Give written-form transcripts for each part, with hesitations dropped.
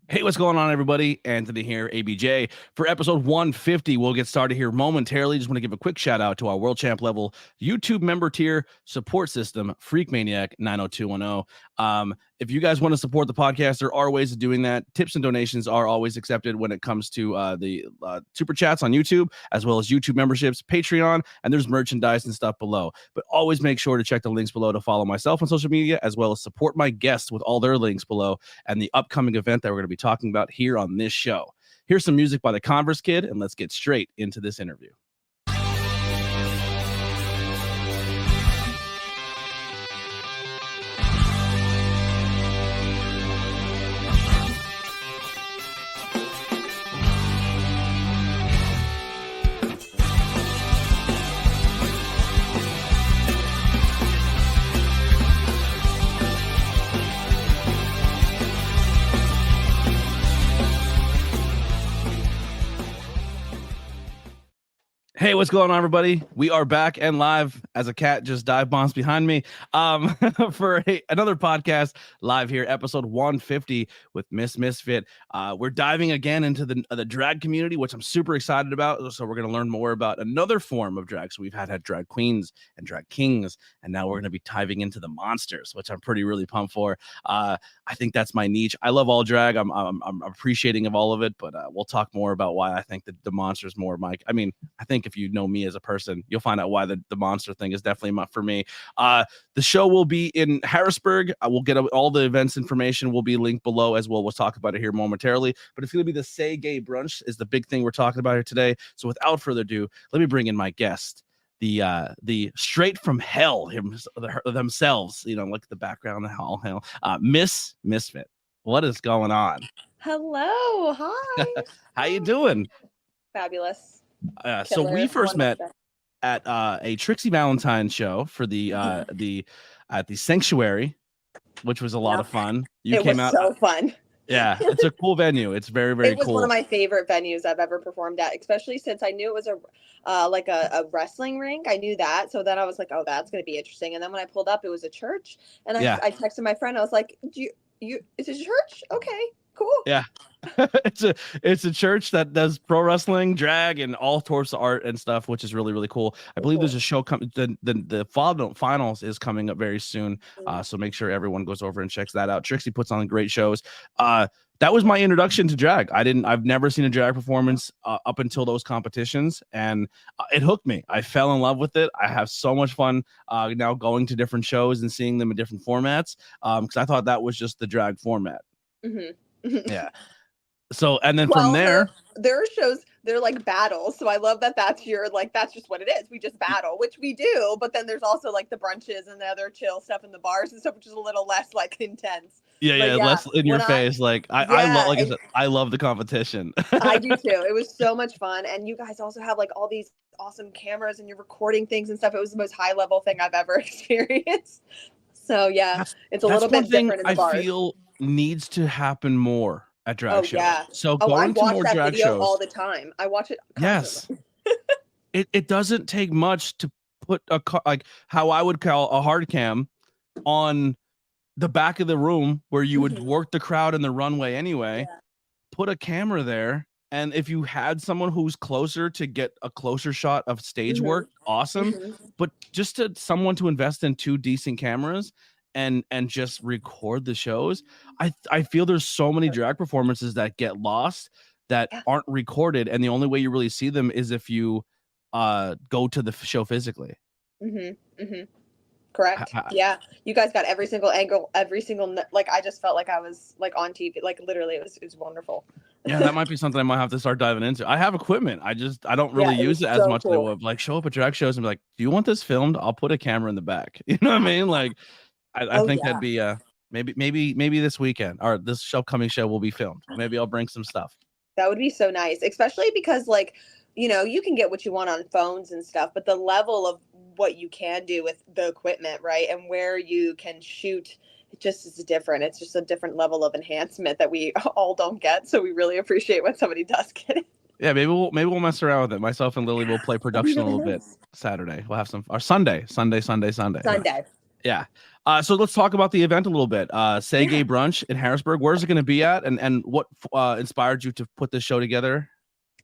Hey, what's going on, everybody? Anthony here, ABJ. For episode 150, we'll get started here momentarily. Just want to give a quick shout out to our World Champ level YouTube member tier support system, Freak Maniac 90210. If you guys want to support the podcast, there are ways of doing that. Tips and donations are always accepted when it comes to the super chats on YouTube, as well as YouTube memberships, Patreon, and there's merchandise and stuff below. But always make sure to check the links below to follow myself on social media, as well as support my guests with all their links below and the upcoming event that we're going to be talking about here on this show. Here's some music by the Converse Kid, and let's get straight into this interview. Hey, what's going on, everybody? We are back and live as a cat just dive bombs behind me for another podcast live here, episode 150 with Misfit. We're diving again into the drag community, which I'm super excited about. So we're going to learn more about another form of drag. So we've had drag queens and drag kings, and now we're going to be diving into the monsters, which I'm really pumped for. I think that's my niche. I love all drag. I'm appreciating of all of it, but we'll talk more about why I think that the monsters more, Mike. I mean, I think if you know me as a person, you'll find out why the monster thing is definitely for me. The show will be in Harrisburg. I will get all the events information will be linked below as well. We'll talk about it here momentarily, but it's going to be the Say Gay brunch is the big thing we're talking about here today. So without further ado, let me bring in my guest, the straight from hell themselves, you know, look at the background, the hell, Misfit. What is going on? Hello. Hi. How you doing? Fabulous. So we first met at a Trixie Valentine show for the at the Sanctuary, which was a lot of fun. It was so fun. Yeah, it's a cool venue. It's very cool. It was one of my favorite venues I've ever performed at, especially since I knew it was a wrestling rink. I knew that, so then I was like, oh, that's going to be interesting. And then when I pulled up, it was a church, and I texted my friend. I was like, is it a church? Okay. Cool. Yeah. it's a church that does pro wrestling, drag, and all sorts of art and stuff, which is really cool. I believe there's a show coming. The finals is coming up very soon. So make sure everyone goes over and checks that out. Trixie puts on great shows. That was my introduction to drag. I've never seen a drag performance up until those competitions, and it hooked me. I fell in love with it. I have so much fun now going to different shows and seeing them in different formats because I thought that was just the drag format. Yeah. So, and then from there are shows, they're like battles. So I love that that's just what it is. We just battle, which we do. But then there's also like the brunches and the other chill stuff in the bars and stuff, which is a little less like intense. Yeah, less in your face. I love the competition. I do too. It was so much fun. And you guys also have like all these awesome cameras and you're recording things and stuff. It was the most high level thing I've ever experienced. So yeah, it's a little bit different in the bars. I feel needs to happen more at drag shows. Yeah. So going to more drag shows all the time. I watch it constantly. Yes. it doesn't take much to put like how I would call a hard cam on the back of the room where you would work the crowd in the runway anyway. Yeah. Put a camera there, and if you had someone who's closer to get a closer shot of stage work, awesome. But just someone to invest in 2 decent cameras and just record the shows. I feel there's so many drag performances that get lost that aren't recorded, and the only way you really see them is if you go to the show physically. Correct. Yeah, you guys got every single angle, every single like. I just felt like I was like on TV, like literally. It was wonderful. Yeah, that might be something I might have to start diving into. I have equipment. I don't really use it as much as I would. Like show up at drag shows and be like, "Do you want this filmed? I'll put a camera in the back." You know what I mean? Like. I think that'd be maybe this weekend or this upcoming show will be filmed. Maybe I'll bring some stuff. That would be so nice, especially because like, you know, you can get what you want on phones and stuff, but the level of what you can do with the equipment, right, and where you can shoot, it just is different. It's just a different level of enhancement that we all don't get. So we really appreciate when somebody does get it. Yeah, maybe we'll mess around with it. Myself and Lily will play production a little bit Saturday. We'll have some or Sunday. Sunday. Yeah. So let's talk about the event a little bit. Say Gay Brunch in Harrisburg. Where's it going to be at, and what inspired you to put this show together?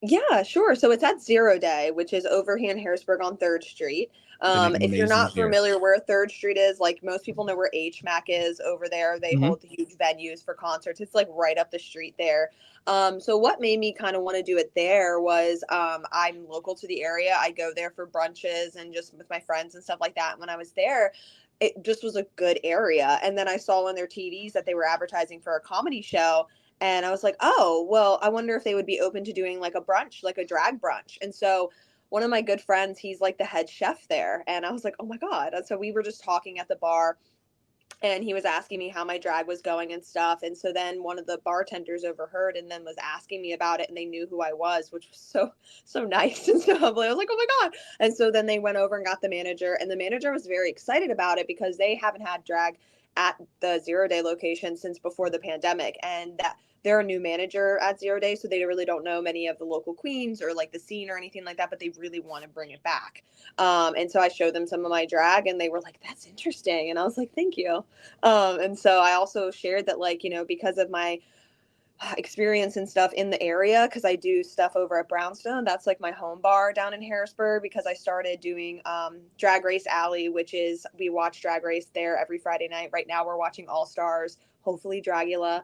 Yeah, sure. So it's at Zero Day, which is over here in Harrisburg on 3rd Street. They make If you're amazing not beer. familiar where 3rd Street is, like most people know where HMAC is over there. They Mm-hmm. hold huge venues for concerts. It's like right up the street there. So what made me kind of want to do it there was I'm local to the area. I go there for brunches and just with my friends and stuff like that. And when I was there, it just was a good area. And then I saw on their TVs that they were advertising for a comedy show. And I was like, oh, well, I wonder if they would be open to doing like a brunch, like a drag brunch. And so one of my good friends, he's like the head chef there. And I was like, oh my God. And so we were just talking at the bar and he was asking me how my drag was going and stuff. And so then one of the bartenders overheard and then was asking me about it, and they knew who I was, which was so nice and so humbling. I was like, oh my God. And so then they went over and got the manager, and the manager was very excited about it because they haven't had drag at the Zero Day location since before the pandemic. And that they're a new manager at Zero Day, so they really don't know many of the local queens or like the scene or anything like that, but they really want to bring it back. And so I showed them some of my drag and they were like, that's interesting. And I was like, thank you. And so I also shared that, like, because of my experience and stuff in the area, because I do stuff over at Brownstone. That's like my home bar down in Harrisburg, because I started doing Drag Race Alley, which is we watch Drag Race there every Friday night. Right now we're watching All Stars, hopefully Dragula.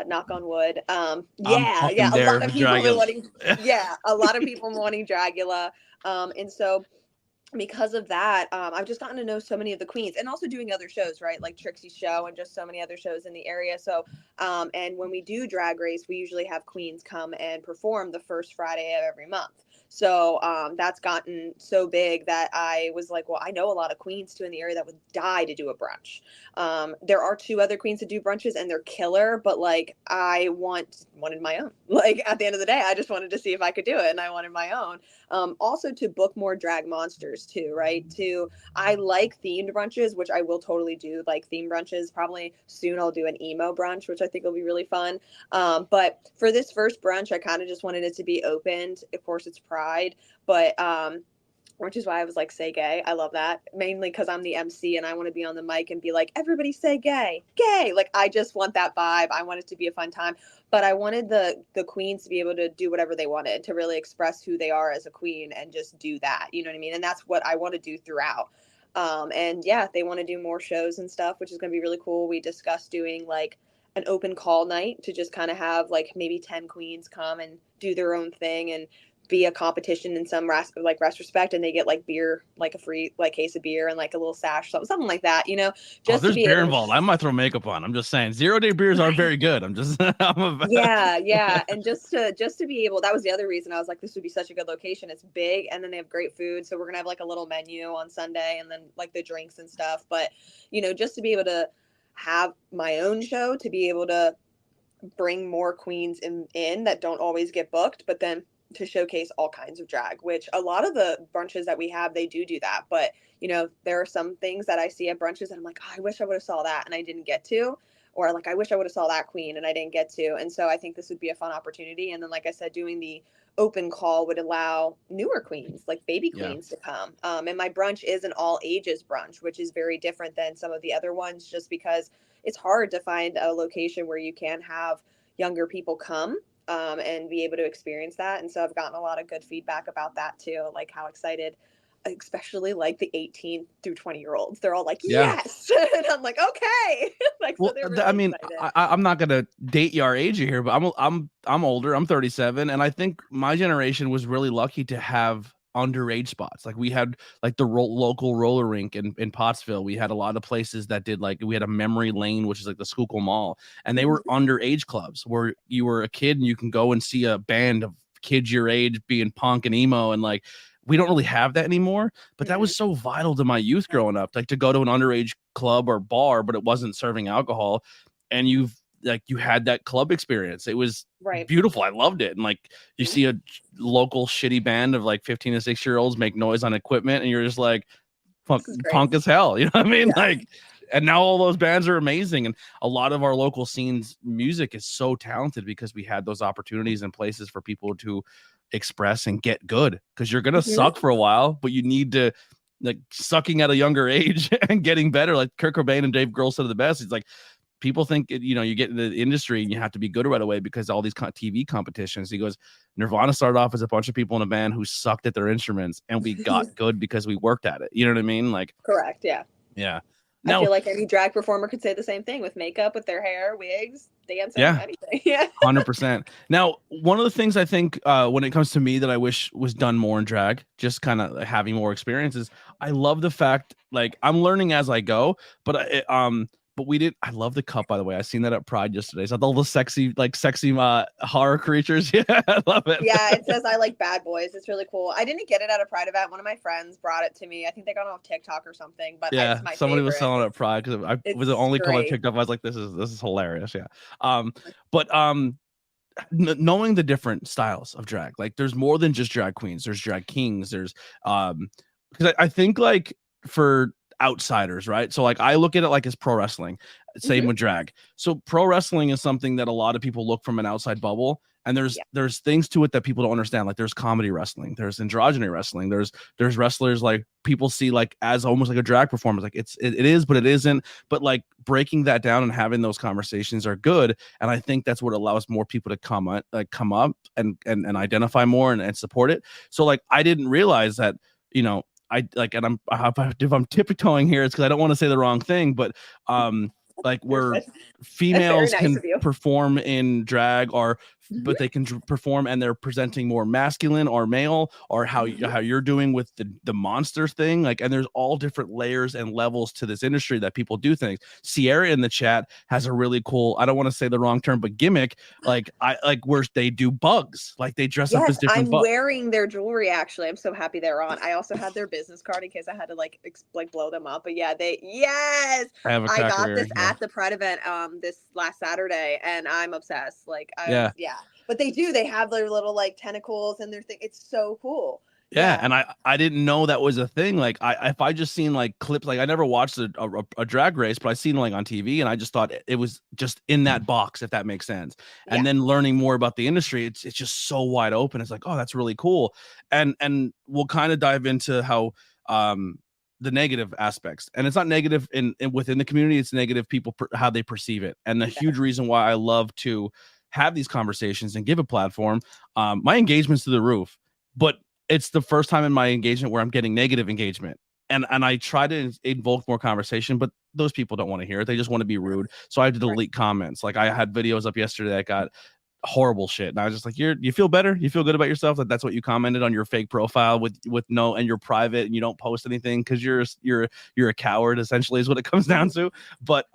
Knock on wood. I'm Yeah, fucking a there lot for of people been Dragula. wanting. Yeah, a lot of people wanting Dragula. And so because of that, I've just gotten to know so many of the queens, and also doing other shows, right? Like Trixie's show and just so many other shows in the area. So, and when we do Drag Race, we usually have queens come and perform the first Friday of every month. So that's gotten so big that I was like, well, I know a lot of queens too in the area that would die to do a brunch. There are 2 other queens that do brunches and they're killer, but like I wanted my own. Like at the end of the day, I just wanted to see if I could do it, and I wanted my own. Also to book more drag monsters too, right? I like themed brunches, which I will totally do, like theme brunches. Probably soon I'll do an emo brunch, which I think will be really fun. But for this first brunch, I kind of just wanted it to be opened. Of course, it's Pride, but which is why I was like, say gay. I love that. Mainly because I'm the MC and I want to be on the mic and be like, everybody say gay, gay. Like, I just want that vibe. I want it to be a fun time. But I wanted the queens to be able to do whatever they wanted, to really express who they are as a queen and just do that. You know what I mean? And that's what I want to do throughout. And yeah, they want to do more shows and stuff, which is going to be really cool. We discussed doing like an open call night to just kind of have like maybe 10 queens come and do their own thing and be a competition in some respect, and they get like beer, like a free like case of beer and like a little sash, something like that, Oh, just to there's be beer able to involved. I might throw makeup on. I'm just saying, 0 day beers are right. very good. I'm just, Yeah, and just to be able, that was the other reason I was like, this would be such a good location. It's big, and then they have great food, so we're gonna have like a little menu on Sunday, and then like the drinks and stuff. But just to be able to have my own show, to be able to bring more queens in that don't always get booked, but then to showcase all kinds of drag, which a lot of the brunches that we have, they do that. But there are some things that I see at brunches and I'm like, oh, I wish I would have saw that and I didn't get to, or like I wish I would have saw that queen and I didn't get to. And so I think this would be a fun opportunity. And then, like I said, doing the open call would allow newer queens, like baby yeah. queens, to come. And my brunch is an all ages brunch, which is very different than some of the other ones, just because it's hard to find a location where you can have younger people come and be able to experience that. And so I've gotten a lot of good feedback about that too, like how excited, especially like the 18 through 20-year-olds. They're all like, Yeah. yes. And I'm like, okay. Like, so Well, they're I really mean, excited. I'm not gonna date your age here, but I'm older. I'm 37, and I think my generation was really lucky to have underage spots. Like we had like the local roller rink in Pottsville. We had a lot of places that did, like, we had a memory lane, which is like the Schuylkill Mall, and they were underage clubs where you were a kid and you can go and see a band of kids your age being punk and emo, and like we don't really have that anymore, but that was so vital to my youth growing up, like to go to an underage club or bar, but it wasn't serving alcohol. And you had that club experience. It was Right. beautiful. I loved it. And like you see a local shitty band of like 15 to 6-year-olds make noise on equipment and you're just like This is great. punk as hell. You know what I mean? Yeah. Like, and now all those bands are amazing. And a lot of our local scene's music is so talented because we had those opportunities and places for people to express and get good, because you're gonna suck for a while, but you need to like sucking at a younger age and getting better. Like Kurt Cobain and Dave Grohl said the best. He's like, people think, you know, you get in the industry and you have to be good right away because all these TV competitions. He goes, Nirvana started off as a bunch of people in a band who sucked at their instruments, and we got good because we worked at it. You know what I mean? Like, correct. Yeah. Yeah. I feel like any drag performer could say the same thing with makeup, with their hair, wigs, dancing, anything. Yeah. 100%. Now, one of the things I think when it comes to me that I wish was done more in drag, just kind of having more experiences, I love the fact, like, I'm learning as I go, but we did. I love the cup, by the way. I seen that at Pride yesterday. So all the sexy horror creatures. Yeah, I love it. Yeah, it says I like bad boys. It's really cool. I didn't get it at a Pride event. One of my friends brought it to me. I think they got it off TikTok or something. But yeah, it's my somebody favorite. was selling it at Pride because it was the only color I picked up. I was like, this is hilarious. Yeah. Knowing the different styles of drag, like there's more than just drag queens. There's drag kings. There's because I think like for outsiders, right? So like I look at it like as pro wrestling, same with drag. So pro wrestling is something that a lot of people look from an outside bubble, and there's things to it that people don't understand. Like there's comedy wrestling, there's androgyny wrestling, there's wrestlers like people see like as almost like a drag performance, like it is but it isn't. But like breaking that down and having those conversations are good, and I think that's what allows more people to come up and identify more and support it. So like I didn't realize that, you know, if I'm tiptoeing here, it's because I don't want to say the wrong thing, but like where females can perform in drag, or but they can perform and they're presenting more masculine or male, or how you're doing with the monster thing, like, and there's all different layers and levels to this industry that people do things. Sierra in the chat has a really cool, I don't want to say the wrong term, but gimmick, like where they do bugs, like they dress up as different bugs. I'm wearing their jewelry, actually. I'm so happy they're on. I also had their business card in case I had to like blow them up. But yeah, I got this at the Pride event this last Saturday, and I'm obsessed. Like but they have their little like tentacles and their thing. It's so cool. Yeah, and I didn't know that was a thing. Like if I just seen like clips, like I never watched a drag race, but I seen like on TV, and I just thought it was just in that box, if that makes sense. And then learning more about the industry, it's just so wide open. It's like, oh, that's really cool. And we'll kind of dive into how the negative aspects, and it's not negative in within the community, it's negative people how they perceive it. And the huge reason why I love to have these conversations and give a platform, my engagement's through the roof, but it's the first time in my engagement where I'm getting negative engagement, and I try to invoke more conversation, but those people don't want to hear it. They just want to be rude. So I have to delete comments. Like I had videos up yesterday that got horrible shit, and I was just like, you feel better, you feel good about yourself, that that's what you commented on your fake profile with no, and you're private and you don't post anything because you're a coward, essentially, is what it comes down to. But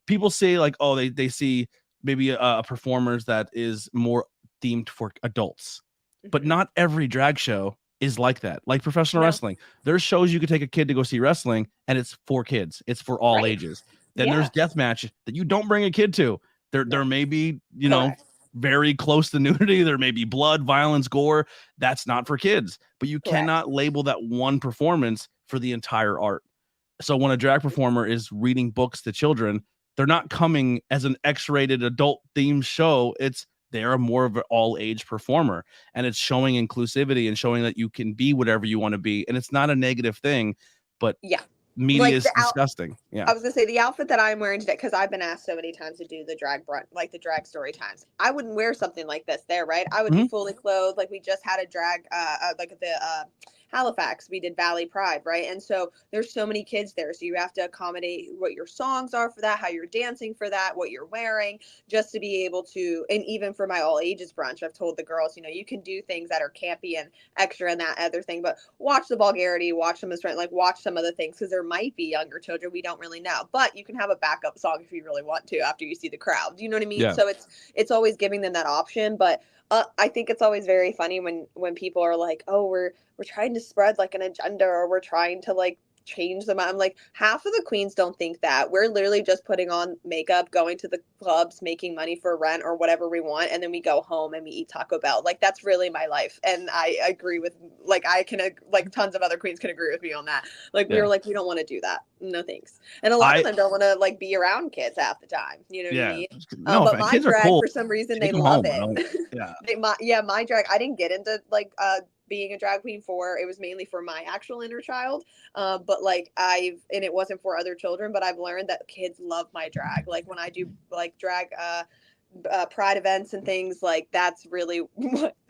people say like, oh, they see maybe a performers that is more themed for adults, but not every drag show is like that. Like professional wrestling, there's shows you could take a kid to go see wrestling, and it's for kids, it's for all ages. Then there's deathmatch that you don't bring a kid to. There may be, you know, very close to nudity, there may be blood, violence, gore. That's not for kids, but you cannot label that one performance for the entire art. So when a drag performer is reading books to children, they're not coming as an X-rated adult themed show. They're more of an all-age performer, and it's showing inclusivity and showing that you can be whatever you want to be. And it's not a negative thing, but media is disgusting. I was gonna say the outfit that I'm wearing today, because I've been asked so many times to do the drag the drag story times. I wouldn't wear something like this there, right? I would be fully clothed. Like we just had a drag like the Halifax, we did Valley Pride, right? And so there's so many kids there, so you have to accommodate what your songs are for that, how you're dancing for that, what you're wearing, just to be able to. And even for my all ages brunch, I've told the girls, you know, you can do things that are campy and extra and that other thing, but watch the vulgarity, watch some of the like watch some of the things, because there might be younger children, we don't really know, but you can have a backup song if you really want to after you see the crowd. Do you know what I mean? So it's always giving them that option. But I think it's always very funny when people are like, oh, we're trying to spread like an agenda, or we're trying to like change them. I'm like, half of the queens don't think that. We're literally just putting on makeup, going to the clubs, making money for rent or whatever we want, and then we go home and we eat Taco Bell. Like that's really my life. And I agree with tons of other queens can agree with me on that. Like we were like, we don't want to do that. No thanks. And a lot of them don't want to like be around kids half the time. You know what I mean? But my drag, for some reason, they love it. My drag, I didn't get into like being a drag queen for. It was mainly for my actual inner child. But like and it wasn't for other children, but I've learned that kids love my drag. Like when I do like drag, pride events and things, like that's really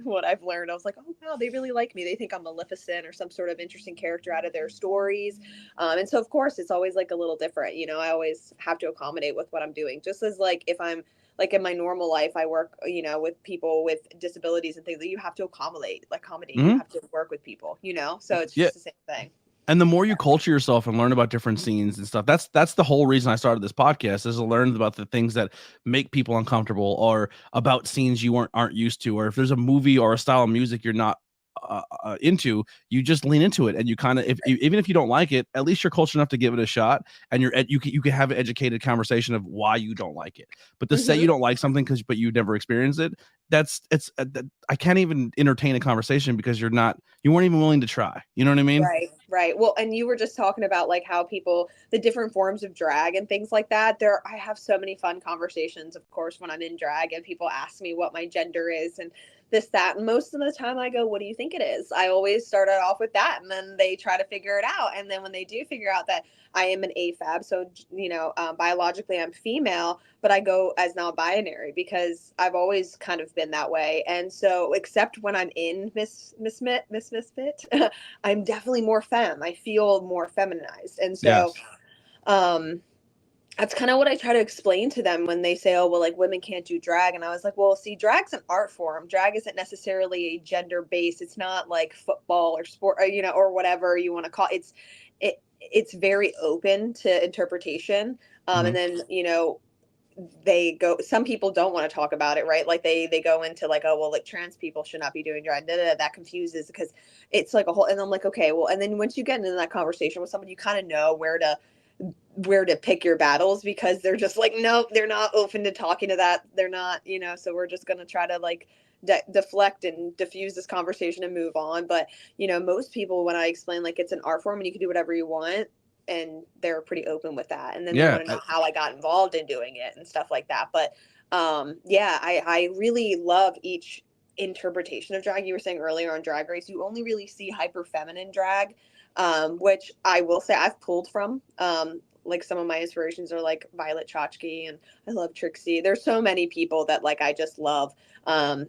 what I've learned. I was like, oh wow, they really like me. They think I'm Maleficent or some sort of interesting character out of their stories. And so of course it's always like a little different, you know. I always have to accommodate with what I'm doing, just as like if I'm like in my normal life, I work, you know, with people with disabilities and things that you have to accommodate, you have to work with people, you know, so it's Yeah. just the same thing. And the more you culture yourself and learn about different scenes and stuff, that's the whole reason I started this podcast, is to learn about the things that make people uncomfortable, or about scenes you aren't used to, or if there's a movie or a style of music you're not into, you just lean into it, and you kind of, even if you don't like it, at least you're cultured enough to give it a shot, and you can have an educated conversation of why you don't like it. But to say you don't like something but you never experienced it, I can't even entertain a conversation, because you weren't even willing to try. You know what I mean? Right. Well, and you were just talking about like how the different forms of drag and things like that. I have so many fun conversations, of course, when I'm in drag and people ask me what my gender is and this, that. And most of the time I go, what do you think it is? I always start it off with that. And then they try to figure it out. And then when they do figure out that I am an AFAB, so, you know, biologically I'm female, but I go as non-binary because I've always kind of been that way. And so, except when I'm in Misfit, I'm definitely more femme. I feel more feminized. And so, that's kind of what I try to explain to them when they say, oh, well, like women can't do drag. And I was like, well, see, drag's an art form. Drag isn't necessarily a gender based. It's not like football or sport, or, you know, or whatever you want to call it. It's very open to interpretation. And then, you know, some people don't want to talk about it, right? Like they go into like, oh, well, like trans people should not be doing drag. That confuses, because it's like a whole, and I'm like, okay, well, and then once you get into that conversation with someone, you kind of know where to pick your battles, because they're just like, nope, they're not open to talking to that. They're not, you know, so we're just going to try to like deflect and diffuse this conversation and move on. But, you know, most people, when I explain like it's an art form and you can do whatever you want, and they're pretty open with that. And then they want to know how I got involved in doing it and stuff like that. But I really love each interpretation of drag. You were saying earlier on Drag Race, you only really see hyper feminine drag, which I will say I've pulled from. Like some of my inspirations are like Violet Chachki, and I love Trixie. There's so many people that like I just love.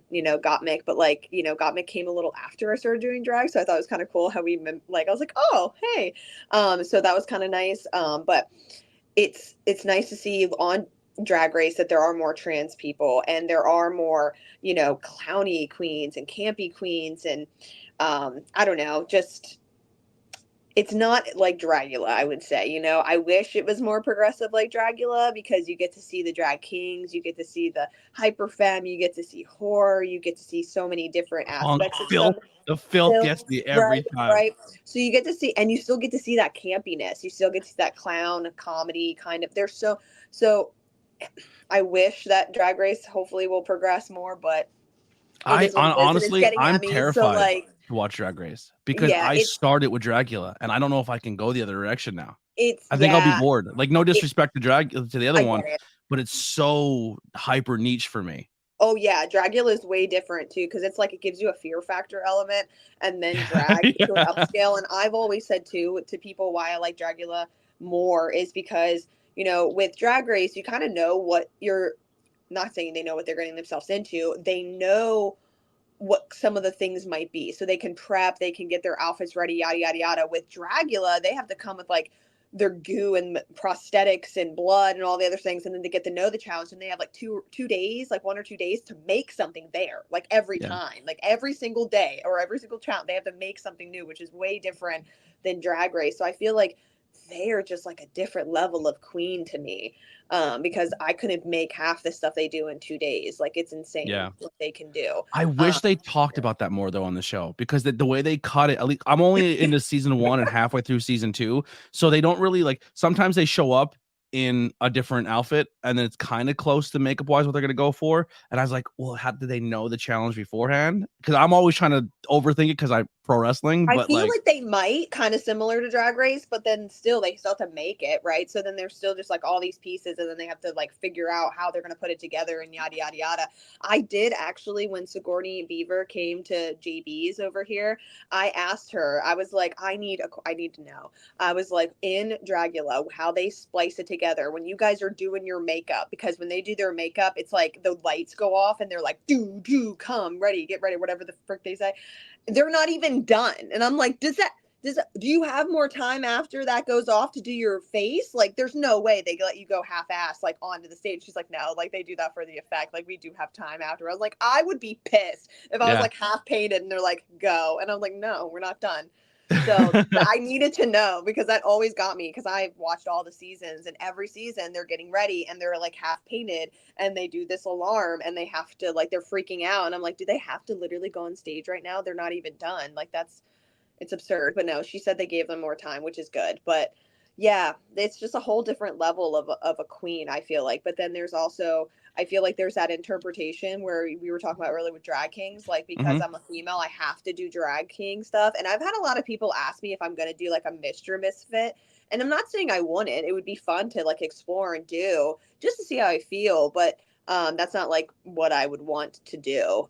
You know, Gottmik, but like, you know, Gottmik came a little after I started doing drag, so I thought it was kind of cool how I was like, oh, hey. So that was kind of nice. But it's nice to see on Drag Race that there are more trans people, and there are more, you know, clowny queens and campy queens, and I don't know, just it's not like Dragula, I would say. You know, I wish it was more progressive like Dragula, because you get to see the drag kings, you get to see the hyper femme, you get to see horror, you get to see so many different aspects of filth. The filth gets me every time. Right. So you get to see, and you still get to see that campiness. You still get to see that clown comedy kind of. There's so. I wish that Drag Race hopefully will progress more, but honestly, I'm Emmys, terrified so like, to watch Drag Race, because I started with Dragula, and I don't know if I can go the other direction now. I think I'll be bored. Like, no disrespect to the other one, but it's so hyper niche for me. Oh yeah, Dragula is way different too, because it's like it gives you a fear factor element, and then drag to an upscale. And I've always said too to people why I like Dragula more is because, you know, with Drag Race you kind of know what you're, not saying they know what they're getting themselves into. They know what some of the things might be, so they can prep, they can get their outfits ready, yada yada yada. With Dragula, they have to come with like their goo and prosthetics and blood and all the other things, and then they get to know the challenge, and they have like two days, like 1 or 2 days to make something there, like every time, like every single day or every single challenge they have to make something new, which is way different than Drag Race. So I feel like they are just like a different level of queen to me, because I couldn't make half the stuff they do in 2 days. Like, it's insane what they can do. I wish they talked about that more though on the show, because the way they cut it, at least I'm only into season 1 and halfway through season 2, so they don't really, like, sometimes they show up in a different outfit and then it's kind of close to makeup wise what they're gonna go for, and I was like, well, how did they know the challenge beforehand? Because I'm always trying to overthink it, because I pro wrestling, I but feel like like they might, kind of similar to Drag Race, but then still they still have to make it, right? So then there's still just like all these pieces, and then they have to like figure out how they're going to put it together and yada yada yada. I did actually, when Sigourney Beaver came to JB's over here, I asked her. I was like, I need to know. I was like, in Dragula, how they splice it together when you guys are doing your makeup, because when they do their makeup, it's like the lights go off and they're like, do come ready, get ready, whatever the frick they say. They're not even done. And I'm like, do you have more time after that goes off to do your face? Like, there's no way they let you go half-ass like onto the stage. She's like, no, like they do that for the effect. Like, we do have time after. I was like, I would be pissed if I was yeah. like half painted and they're like, go. And I'm like, no, we're not done. So I needed to know, because that always got me, because I've watched all the seasons, and every season they're getting ready and they're like half painted and they do this alarm and they have to, like, they're freaking out. And I'm like, do they have to literally go on stage right now? They're not even done. Like, it's absurd. But no, she said they gave them more time, which is good. But yeah, it's just a whole different level of a queen, I feel like. But then there's also, I feel like there's that interpretation where we were talking about earlier with drag kings, like, because I'm a female, I have to do drag king stuff. And I've had a lot of people ask me if I'm going to do like a Mr. Misfit. And I'm not saying I wouldn't. It would be fun to like explore and do just to see how I feel. But that's not like what I would want to do.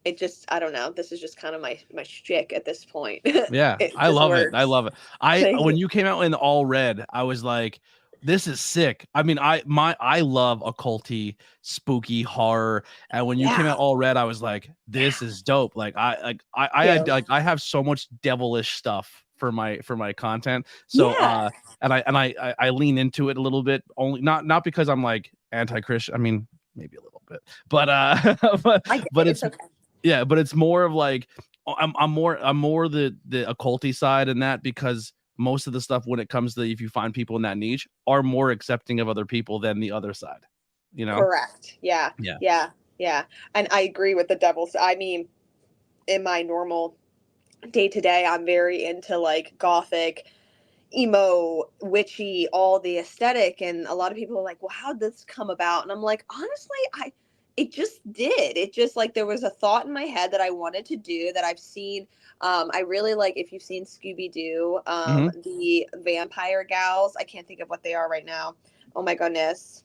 It just, I don't know. This is just kind of my shtick at this point. Yeah, It I just love it. I works. love it. Thank When you. you came out in all red, I was like, this is sick. I mean, I love occulty, spooky horror. And when you came Yeah. out all red, I was like, this is dope. Like Too. I have so much devilish stuff for my content. So Yeah. I lean into it a little bit, only not because I'm like anti-Christian. I mean, maybe a little bit, but I get but it. it's It's okay. yeah, but it's more of like I'm more the occulty side in that, because most of the stuff when it comes to, if you find people in that niche, are more accepting of other people than the other side, you know? Correct. Yeah. Yeah. Yeah. Yeah. And I agree with the devil's. I mean, in my normal day to day, I'm very into like gothic, emo, witchy, all the aesthetic. And a lot of people are like, well, how'd this come about? And I'm like, honestly, it just did. It just, like, there was a thought in my head that I wanted to do, that I've seen. I really like, if you've seen Scooby-Doo, Hmm. the vampire gals. I can't think of what they are right now. Oh my goodness.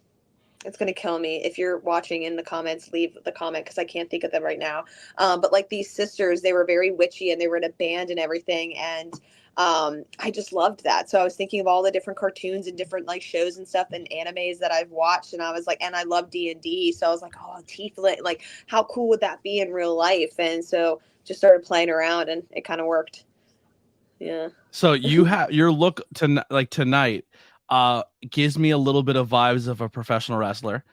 It's going to kill me. If you're watching in the comments, leave the comment, because I can't think of them right now. But like, these sisters, they were very witchy and they were in a band and everything. And I just loved that. So I was thinking of all the different cartoons and different like shows and stuff and animes that I've watched. And I was like, and I love D&D. So I was like, oh, Tiefling, like, how cool would that be in real life? And so just started playing around and it kind of worked. Yeah. So you have your look to like tonight gives me a little bit of vibes of a professional wrestler.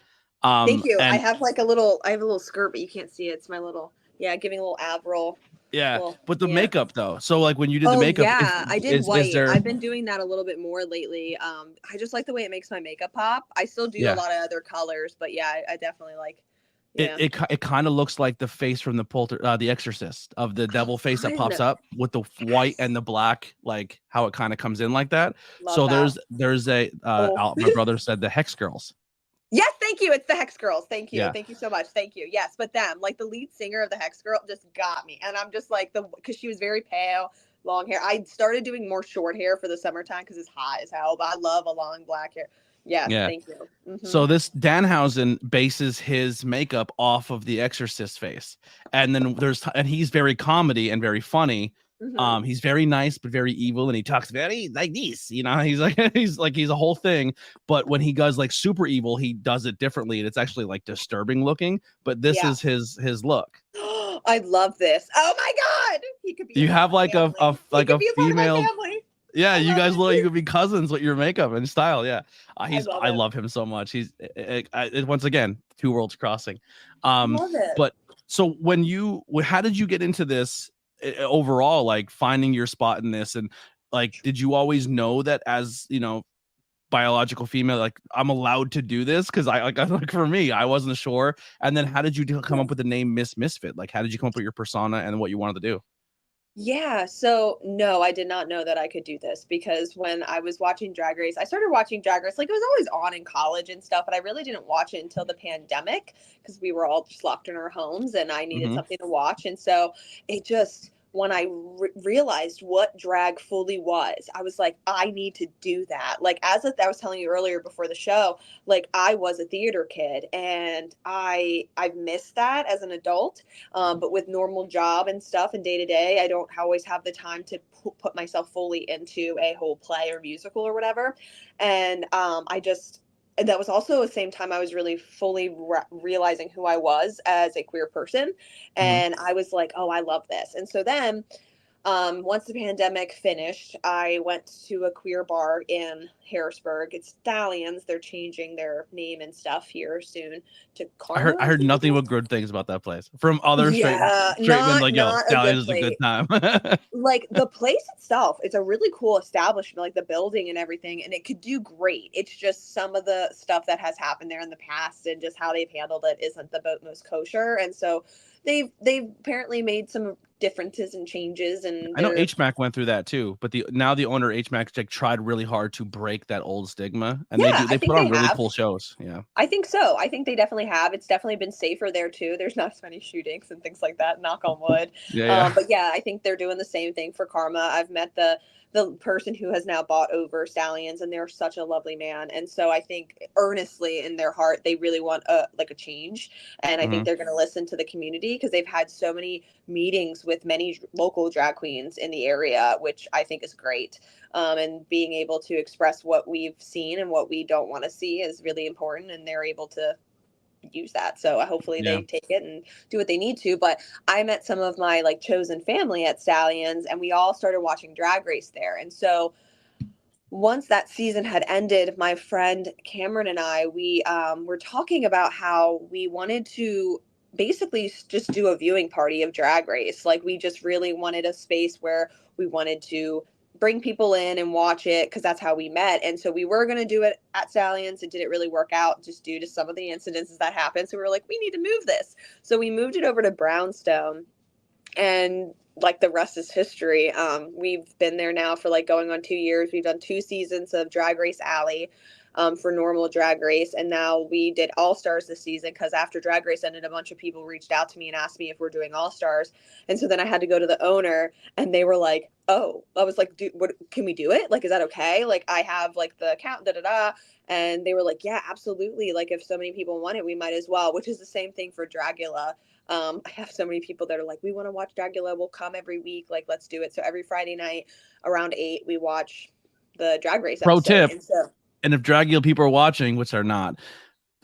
Thank you. And I have a little skirt, but you can't see it. It's my little, yeah, giving a little ab roll. yeah, Well, but the yeah. makeup though. So like when you did the Oh makeup, yeah, I did is white. there I've been doing that a little bit more lately. I just like the way it makes my makeup pop. I still do a yeah. lot of other colors, but yeah, I definitely like. It Yeah. it kind of looks like the face from the Exorcist, of the Oh, devil face that fun. pops up with the white Yes. and the black, like how it kind of comes in like that. Love So that. there's a Oh. my brother said the Hex Girls. Yes, thank you. It's the Hex Girls. Thank you. Yeah. Thank you so much. Thank you. Yes, but them, like, the lead singer of the Hex Girl just got me. And I'm just like, because she was very pale, long hair. I started doing more short hair for the summertime because it's hot as hell, but I love a long black hair. Yes, Yeah. thank you. Mm-hmm. So this Danhausen bases his makeup off of the Exorcist face, and then and he's very comedy and very funny. Mm-hmm. He's very nice but very evil, and he talks very like this. You know, he's like he's a whole thing. But when he goes like super evil, he does it differently, and it's actually like disturbing looking. But this Yeah. is his look. I love this. Oh my God. He could be a You part have of my like family. He like could a be a part of my female. family. Yeah, I you love guys look. You it. could be cousins with your makeup and style. Yeah, I love I it. love him so much. He's once again, two worlds crossing. I love it. But so how did you get into this overall? Like finding your spot in this, and like, did you always know that as biological female, like I'm allowed to do this? Because like for me, I wasn't sure. And then how did you come up with the name Miss Misfit? Like, how did you come up with your persona and what you wanted to do? Yeah, so no, I did not know that I could do this, because when I was watching Drag Race, I started watching Drag Race, like, it was always on in college and stuff, but I really didn't watch it until the pandemic, because we were all just locked in our homes and I needed Hmm. something to watch. And so it just when I realized what drag fully was, I was like, I need to do that. Like, I was telling you earlier before the show, like I was a theater kid, and I've missed that as an adult. But with normal job and stuff and day to day, I don't always have the time to put myself fully into a whole play or musical or whatever. And and that was also the same time I was really fully realizing who I was as a queer person. Mhm. And I was like, oh, I love this. And so then once the pandemic finished, I went to a queer bar in Harrisburg. It's Stallions. They're changing their name and stuff here soon to Karma, I I heard think it nothing is. but good things about that place from other Yeah, straight men. Like, yo, not a Stallions good is a good place. time. Like the place itself, it's a really cool establishment, like the building and everything, and it could do great. It's just some of the stuff that has happened there in the past and just how they've handled it isn't the most kosher. And so they've apparently made some differences and changes, and I know they're HMAC went through that too, but the owner HMAC like tried really hard to break that old stigma, and yeah, I they think put on they really have. cool shows. Yeah, I think so. I think they definitely have. It's definitely been safer there too. There's not as many shootings and things like that. Knock on wood. yeah. But yeah, I think they're doing the same thing for Karma. I've met the person who has now bought over Stallions, and they're such a lovely man. And so I think earnestly in their heart they really want a change. And I think Hmm. they're going to listen to the community because they've had so many meetings with many local drag queens in the area, which I think is great. And being able to express what we've seen and what we don't want to see is really important, and they're able to use that. So hopefully Yeah. they take it and do what they need to. But I met some of my like chosen family at Stallions, and we all started watching Drag Race there. And so once that season had ended, my friend Cameron and I, we were talking about how we wanted to basically just do a viewing party of Drag Race. Like we just really wanted a space where we wanted to bring people in and watch it because that's how we met. And so we were going to do it at Stallions. It didn't really work out just due to some of the incidences that happened. So we were like, we need to move this. So we moved it over to Brownstone, and like the rest is history. We've been there now for like going on 2 years. We've done 2 seasons of Drag Race Alley for normal Drag Race, and now we did All Stars this season because after Drag Race ended, a bunch of people reached out to me and asked me if we're doing All Stars, and so then I had to go to the owner, and they were like, "Oh," I was like, "What? Can we do it? Like, is that okay? Like, I have like the account, da da da." And they were like, "Yeah, absolutely. Like, if so many people want it, we might as well." Which is the same thing for Dragula. I have so many people that are like, we want to watch Dragula. We'll come every week. Like, let's do it. So every Friday night around 8, we watch the Drag Race Pro episode. tip: And so, and if Dragula people are watching, which they're not,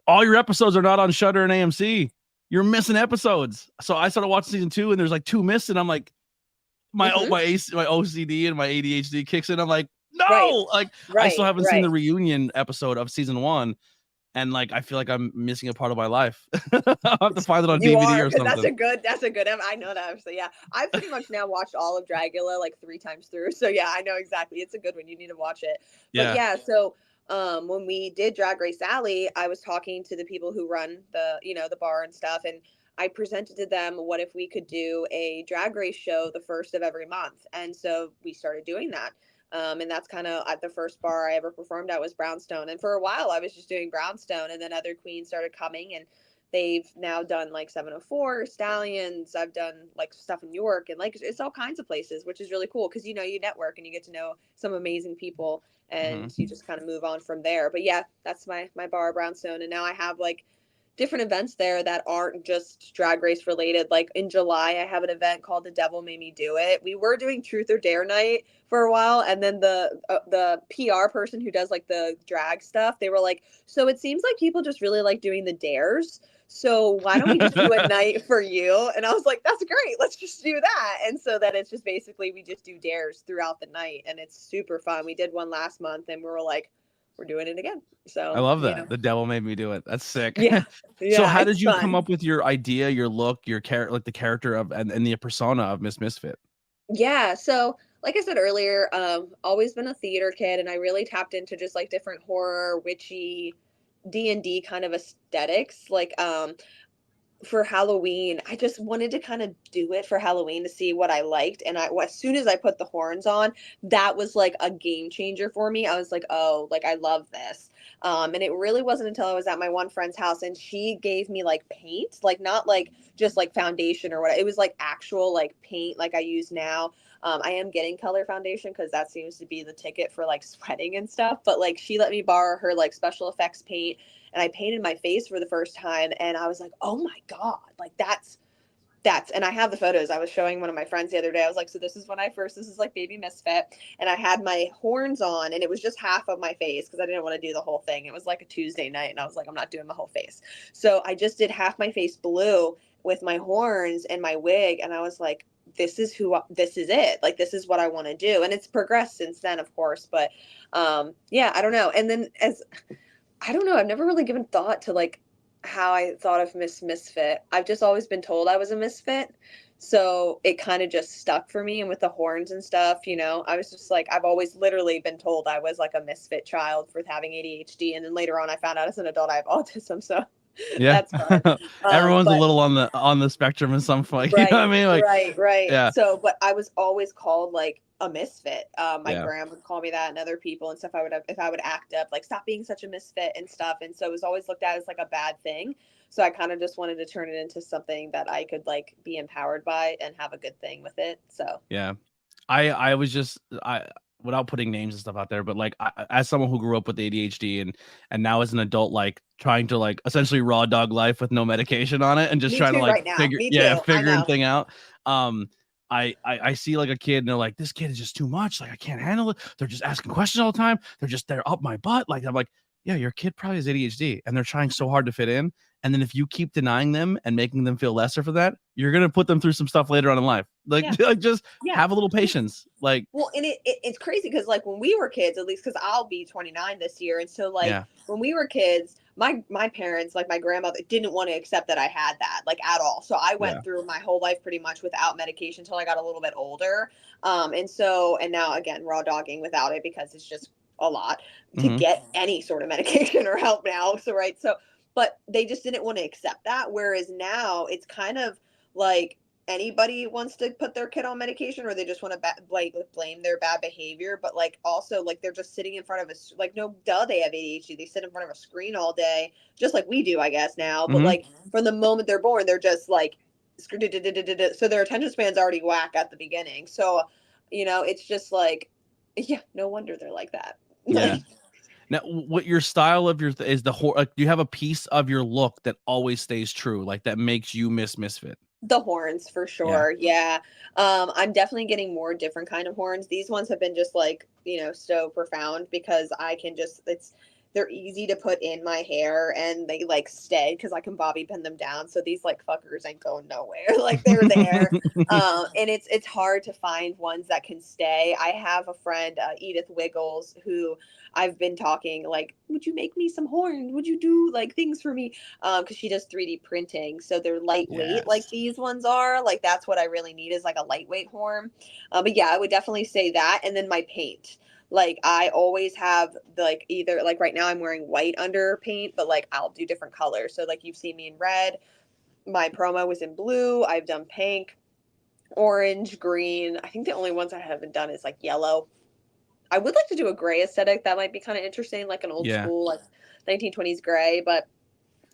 all your episodes are not on Shudder and AMC. You're missing episodes. So I started watching season 2, and there's like 2 missed, and I'm like, my OCD and my ADHD kicks in. I'm like, right, no, like I still right, haven't seen right. the reunion episode of season 1, and like I feel like I'm missing a part of my life. I'll have to find it on You DVD are, or because something. that's a good, I know that. So yeah, I've pretty much now watched all of Dragula like 3 times through. So yeah, I know exactly. It's a good one. You need to watch it. But Yeah. yeah, so when we did Drag Race Alley, I was talking to the people who run the, the bar and stuff, and I presented to them, what if we could do a drag race show the first of every month? And so we started doing that. And that's kind of at the first bar I ever performed at was Brownstone. And for a while I was just doing Brownstone, and then other queens started coming, and they've now done like 704 Stallions. I've done like stuff in York, and like it's all kinds of places, which is really cool because you network and you get to know some amazing people, Mm-hmm. and you just kind of move on from there. But yeah, that's my bar Brownstone, and now I have like different events there that aren't just drag race related. Like in July, I have an event called The Devil Made Me Do It. We were doing Truth or Dare night for a while, and then the PR person who does like the drag stuff, they were like, so it seems like people just really like doing the dares. So why don't we just do a night for you? And I was like, that's great. Let's just do that. And so that it's just basically we just do dares throughout the night, and it's super fun. We did one last month, and we were like, we're doing it again. I So, love that. The devil made me do it. That's sick. yeah, So yeah, how did it's you come fun. up with your idea, your look, your character, like the character of and the persona of Miss Misfit? Yeah, so like I said earlier, always been a theater kid, and I really tapped into just like different horror, witchy, D&D kind of aesthetics. Like for Halloween, I just wanted to kind of do it for Halloween to see what I liked. And as soon as I put the horns on, that was like a game changer for me. I was like, oh, like I love this. And it really wasn't until I was at my one friend's house and she gave me like paint, like not like just like foundation or what. It was like actual like paint like I use now. I am getting color foundation because that seems to be the ticket for like sweating and stuff. But like she let me borrow her like special effects paint and I painted my face for the first time and I was like, oh my God, like that's, and I have the photos. I was showing one of my friends the other day. I was like, so this is this is like baby Misfit. And I had my horns on and it was just half of my face because I didn't want to do the whole thing. It was like a Tuesday night and I was like, I'm not doing my whole face. So I just did half my face blue with my horns and my wig. And I was like, this is it. Like, this is what I want to do. And it's progressed since then, of course. But yeah, I don't know. And then I don't know. I've never really given thought to like how I thought of Misfit. I've just always been told I was a misfit. So it kind of just stuck for me. And with the horns and stuff, I was just like, I've always literally been told I was like a misfit child for having ADHD. And then later on, I found out as an adult I have autism. So Yeah. that's fun. Everyone's a little on the spectrum in some point. Right, You know what I mean? Like, right. yeah. So, but I was always called like a misfit. My Yeah. grandma would call me that and other people and stuff. If I would act up, like stop being such a misfit and stuff. And so it was always looked at as like a bad thing. So I kind of just wanted to turn it into something that I could like be empowered by and have a good thing with it. So yeah, I was just without putting names and stuff out there, but like as someone who grew up with ADHD and now as an adult, like trying to like essentially raw dog life with no medication on it and just Me trying too to like right now. figure Me too. figuring thing out. I see like a kid and they're like, this kid is just too much. Like I can't handle it. They're just asking questions all the time. They're up my butt. Like I'm like, yeah, your kid probably has ADHD and they're trying so hard to fit in. And then if you keep denying them and making them feel lesser for that, you're gonna put them through some stuff later on in life. Like, like just have a little patience. Like, well, and it's crazy because like when we were kids, at least because I'll be 29 this year, and so like when we were kids, my parents, like my grandmother, didn't want to accept that I had that like at all. So I went through my whole life pretty much without medication until I got a little bit older. And now again raw dogging without it because it's just a lot to get any sort of medication or help now. So but they just didn't want to accept that. Whereas now it's kind of like anybody wants to put their kid on medication or they just want to blame their bad behavior. But like also like they're just sitting in front of us. Like, no, duh, they have ADHD. They sit in front of a screen all day, just like we do, I guess now. But like from the moment they're born, they're just like, so their attention span's already whack at the beginning. So, it's just like, yeah, no wonder they're like that. Yeah. Now, what your style of your is the do you have a piece of your look that always stays true, like that makes you Misfit? The horns for sure. Yeah. I'm definitely getting more different kind of horns. These ones have been just like, so profound because I can just, they're easy to put in my hair and they like stay because I can bobby pin them down. So these like fuckers ain't going nowhere. Like they're there. And it's hard to find ones that can stay. I have a friend, Edith Wiggles, who I've been talking like, would you make me some horns? Would you do like things for me? Because she does 3D printing. So they're lightweight like these ones are. Like that's what I really need is like a lightweight horn. But yeah, I would definitely say that. And then my paint. Like I always have like either like right now I'm wearing white under paint, but like I'll do different colors. So like you've seen me in red. My promo was in blue. I've done pink, orange, green. I think the only ones I haven't done is like yellow. I would like to do a gray aesthetic. That might be kind of interesting, like an old school, like 1920s gray. But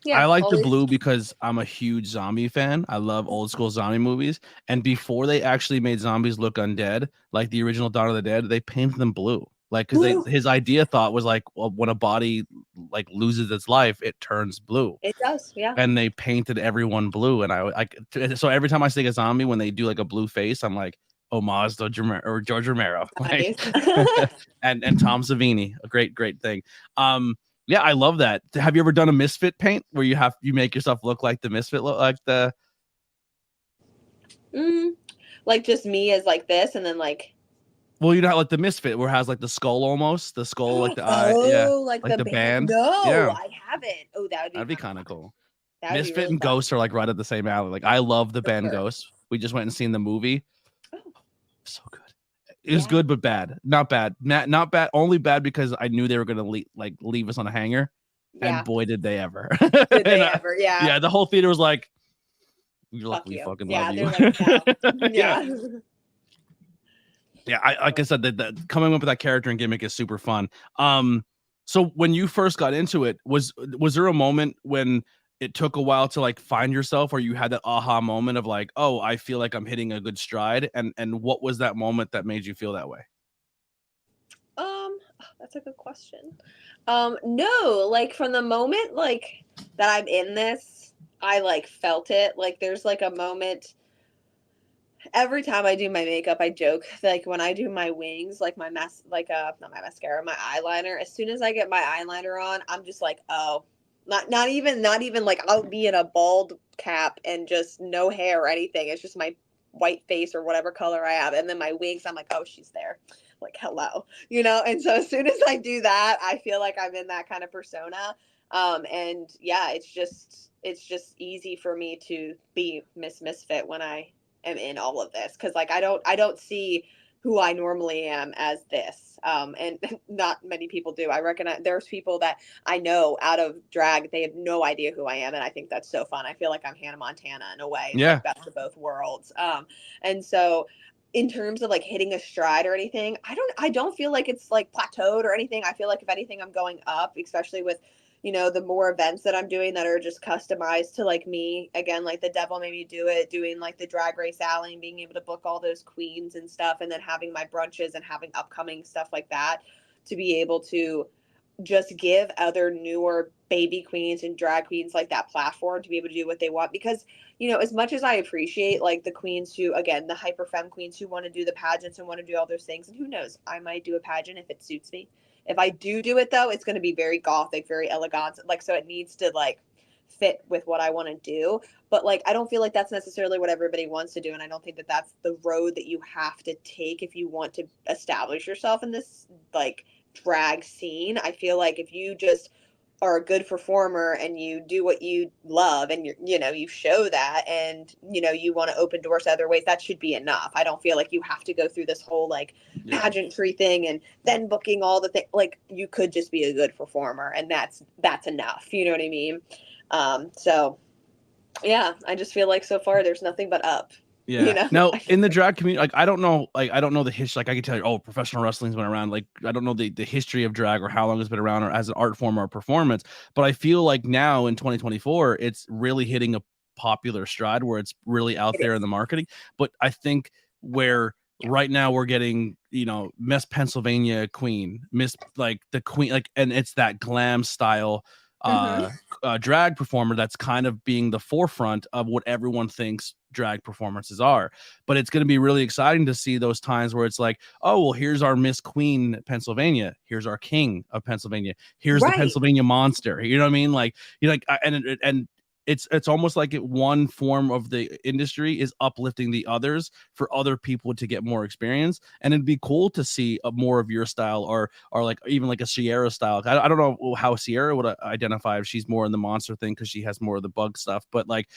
yeah, I like the blue because I'm a huge zombie fan. I love old school zombie movies. And before they actually made zombies look undead, like the original Dawn of the Dead, they painted them blue. Like, because his idea thought was like, well, when a body like loses its life, it turns blue. It does, yeah. And they painted everyone blue. And so every time I see a zombie, when they do like a blue face, I'm like, homage to George Romero, like, and Tom Savini, a great thing. Yeah, I love that. Have you ever done a Misfit paint where you make yourself look like the Misfit, look like the like just me as like this, and then like, well, like the Misfit where it has like the skull almost, the skull like the eye, like the band. No, yeah. I haven't. Oh, that'd be kind of cool. Misfit really and Ghost are like right at the same alley. Like I love the band Ghost. We just went and seen the movie. So good. It was good, but bad. Not bad. Not bad. Only bad because I knew they were gonna leave us on a hanger, and boy, did they ever! Did they ever? Yeah. Yeah. The whole theater was like, You're Fuck lucky we you. fucking love Yeah, you. they're like, no. Yeah. Yeah. Yeah, like I said, that coming up with that character and gimmick is super fun. So when you first got into it, was there a moment when it took a while to like find yourself, or you had that aha moment of like, oh, I feel like I'm hitting a good stride, and what was that moment that made you feel that way? That's a good question. No, like from the moment like that I'm in this, I like felt it. Like there's like a moment every time I do my makeup, I joke like when I do my wings, like not my mascara, my eyeliner. As soon as I get my eyeliner on, I'm just like, oh, not even like I'll be in a bald cap and just no hair or anything. It's just my white face or whatever color I have, and then my wings. I'm like, oh, she's there. Like hello, you know. And so as soon as I do that, I feel like I'm in that kind of persona. And yeah, it's just easy for me to be Miss Misfit when I am in all of this because like I don't see who I normally am as this and not many people do. I recognize there's people that I know out of drag, they have no idea who I am, and I think that's so fun. I feel like I'm Hannah Montana in a way. It's Yeah. like best of both worlds. And so in terms of like hitting a stride or anything, I don't feel like it's like plateaued or anything. I feel like if anything I'm going up, especially with the more events that I'm doing that are just customized to like me. Again, like the devil made me do it, doing like the Drag Race Alley and being able to book all those queens and stuff, and then having my brunches and having upcoming stuff like that to be able to just give other newer baby queens and drag queens like that platform to be able to do what they want. Because as much as I appreciate like the queens who, again, the hyper femme queens who want to do the pageants and want to do all those things, and who knows, I might do a pageant if it suits me. If I do it though, it's going to be very gothic, very elegant, like, so it needs to like fit with what I want to do. But like I don't feel like that's necessarily what everybody wants to do, and I don't think that that's the road that you have to take if you want to establish yourself in this like drag scene. I feel like if you just are a good performer and you do what you love and you show that, and you want to open doors to other ways, that should be enough. I don't feel like you have to go through this whole like Yeah. pageantry thing and then booking all the things. Like you could just be a good performer, and that's enough, you know what I mean? So yeah, I just feel like so far there's nothing but up. Yeah. Now, I feel in the like, drag community, like I don't know the history. Like I can tell you, oh, professional wrestling's been around. Like I don't know the history of drag or how long it's been around or as an art form or a performance. But I feel like now in 2024, it's really hitting a popular stride where it's really out it there in is. the marketing. But I think where right now we're getting, Miss Pennsylvania Queen, Miss like the Queen, like, and it's that glam style Mm-hmm. drag performer that's kind of being the forefront of what everyone thinks drag performances are. But it's going to be really exciting to see those times where it's like, oh, well, here's our Miss Queen Pennsylvania, here's our King of Pennsylvania, here's the Right. Pennsylvania Monster. You know what I mean? Like, and it's almost like one form of the industry is uplifting the others for other people to get more experience. And it'd be cool to see more of your style, or like even like a Sierra style. I don't know how Sierra would identify if she's more in the monster thing because she has more of the bug stuff, but like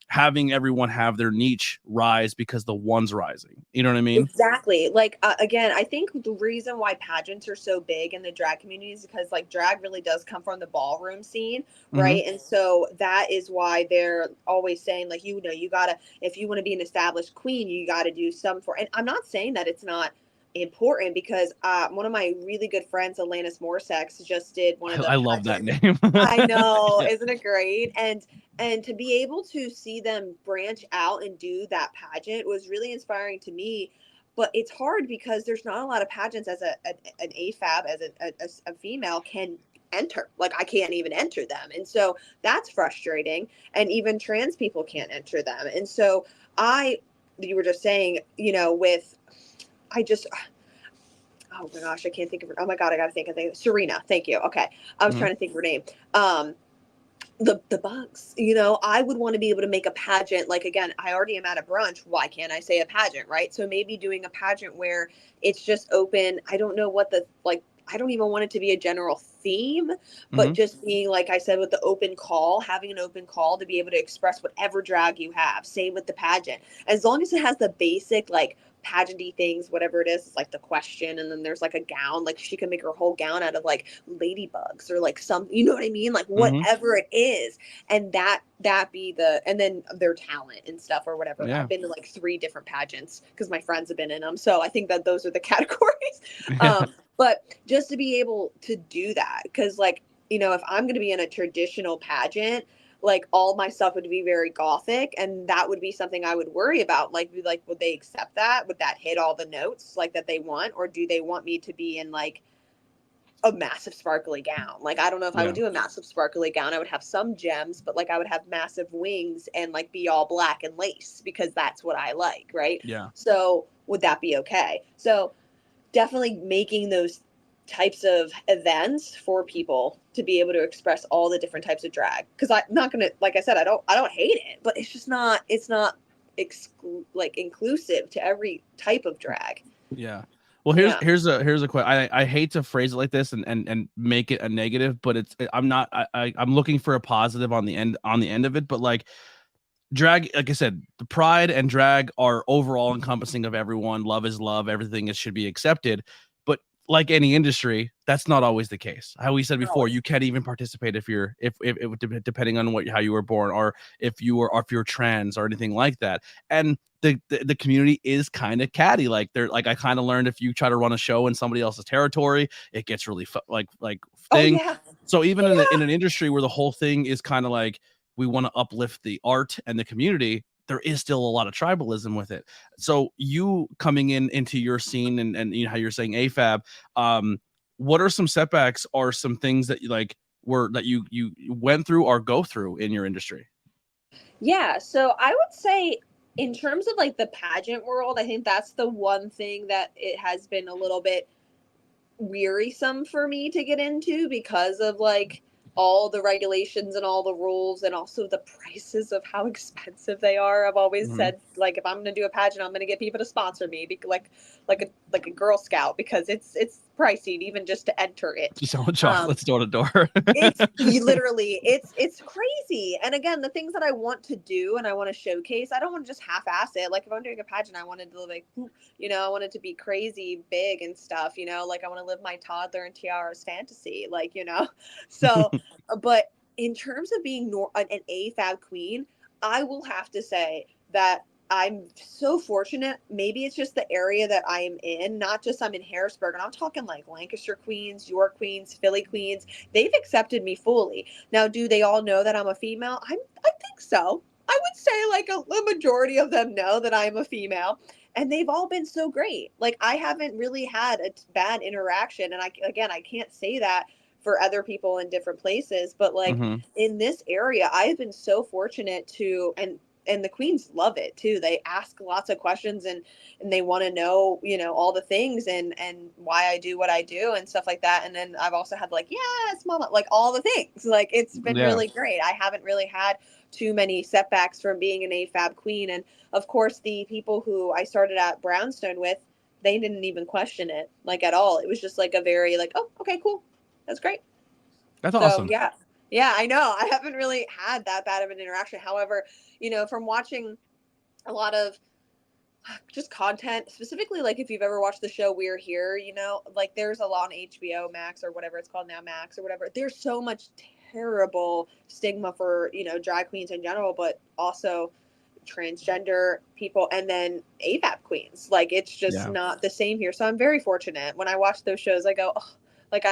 having everyone have their niche rise because the one's rising. You know what I mean? Exactly. Like, again, I think the reason why pageants are so big in the drag community is because, like, drag really does come from the ballroom scene, Mm-hmm. right? And so that is why they're always saying, like, you gotta, if you want to be an established queen, you gotta do some for, and I'm not saying that it's not important because one of my really good friends, Alanis Morsex, just did one of the I love that pageants. name. I know, Yeah. isn't it great? And to be able to see them branch out and do that pageant was really inspiring to me. But it's hard because there's not a lot of pageants as an AFAB, as a female can enter. Like I can't even enter them, and so that's frustrating. And even trans people can't enter them. And so you were just saying, with I just oh my gosh, I can't think of her. Oh my god, I gotta think of it. Serena, thank you. Okay, I was Mhm. trying to think of her name. The bugs, I would want to be able to make a pageant. Like, again, I already am at a brunch, why can't I say a pageant, right? So maybe doing a pageant where it's just open. I don't know what the like I don't even want it to be a general theme, but Mm-hmm. just being, like I said, with the open call, having an open call to be able to express whatever drag you have. Same with the pageant. As long as it has the basic, like, pageanty things, whatever it is, it's like the question, and then there's like a gown, like she can make her whole gown out of like ladybugs or like some, you know what I mean, like Mm-hmm. whatever it is, and that be the, and then their talent and stuff or whatever. Yeah. I've been to like 3 different pageants because my friends have been in them, so I think that those are the categories. Yeah. But just to be able to do that, because like, you know, if I'm going to be in a traditional pageant, like all my stuff would be very gothic, and that would be something I would worry about. Like, would they accept that? Would that hit all the notes like that they want, or do they want me to be in like a massive sparkly gown? Like, I don't know if I Yeah. would do a massive sparkly gown. I would have some gems, but like I would have massive wings and like be all black and lace because that's what I like, right? Yeah. So would that be okay? So definitely making those types of events for people to be able to express all the different types of drag, because I'm not gonna, like I said, I don't hate it, but it's not like inclusive to every type of drag. Yeah. Well, Yeah. here's a question. I hate to phrase it like this and make it a negative, but I'm not, I'm looking for a positive on the end of it. But like, drag, like I said, the pride and drag are overall encompassing of everyone. Love is love. Everything should be accepted. But like any industry, that's not always the case. How we said before, you can't even participate if you're if depending on how you were born, or if you're trans or anything like that. And the community is kind of catty. Like, they're like, I kind of learned, if you try to run a show in somebody else's territory, it gets really like Oh thing. yeah. So even in an industry where the whole thing is kind of like, we want to uplift the art and the community, there is still a lot of tribalism with it. So you coming into your scene, and you know how you're saying AFAB, what are some setbacks or some things that you like that you went through or go through in your industry? Yeah, so I would say in terms of like the pageant world, I think that's the one thing that it has been a little bit wearisome for me to get into because of like all the regulations and all the rules, and also the prices of how expensive they are. I've always Mm-hmm. said, like, if I'm going to do a pageant, I'm going to get people to sponsor me, like a Girl Scout, because it's pricey even just to enter it. Just selling chocolates door to door. It's crazy. And again, the things that I want to do and I want to showcase, I don't want to just half-ass it. Like, if I'm doing a pageant, I wanted to like, you know, I want it to be crazy big and stuff, you know, like I want to live my toddler and tiaras fantasy, like, you know. So but in terms of being an AFAB queen, I will have to say that I'm so fortunate. Maybe it's just the area that I am in, not just I'm in Harrisburg, and I'm talking like Lancaster queens, York queens, Philly queens. They've accepted me fully. Now, do they all know that I'm a female? I think so. I would say like a majority of them know that I'm a female, and they've all been so great. Like, I haven't really had a bad interaction, and I can't say that for other people in different places, but like Mm-hmm. in this area, I've been so fortunate to, and the queens love it too. They ask lots of questions, and they want to know, you know, all the things, and why I do what I do and stuff like that. And then I've also had like, yes, mama, like all the things. Like, it's been Yeah. really great. I haven't really had too many setbacks from being an AFAB queen. And of course, the people who I started at Brownstone with, they didn't even question it like at all. It was just like a very like, oh, okay, cool. That's great. That's So awesome. yeah. Yeah, I know. I haven't really had that bad of an interaction. However, you know, from watching a lot of just content, specifically, like if you've ever watched the show We're Here, you know, like there's a lot on HBO Max or whatever it's called now, Max or whatever. There's so much terrible stigma for, you know, drag queens in general, but also transgender people, and then AFAB queens. Like, it's just Yeah. not the same here. So I'm very fortunate. When I watch those shows, I go, oh, like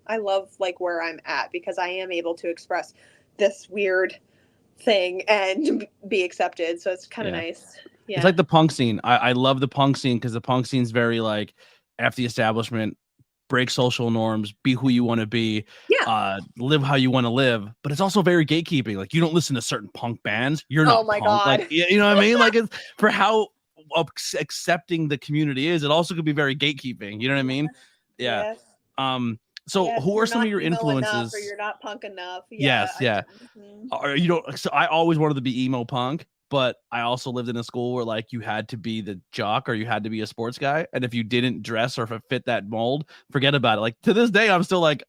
I love like where I'm at, because I am able to express this weird thing and be accepted. So it's kind of Yeah. nice. It's Yeah. like the punk scene. I love the punk scene because the punk scene's very like, F the establishment, break social norms, be who you want to be, Yeah. live how you want to live. But it's also very gatekeeping. Like, you don't listen to certain punk bands. You're Oh not my punk. Like, God. you know what I mean? Like, it's for how accepting the community is. It also could be very gatekeeping. You know what I mean? Yeah. Yes. So Yes. who are You're some of not your emo enough, or influences? you're not punk enough. Yeah. Yes, yeah. You don't. So I always wanted to be emo punk, but I also lived in a school where like you had to be the jock or you had to be a sports guy, and if you didn't dress or if it fit that mold, forget about it. Like to this day, I'm still like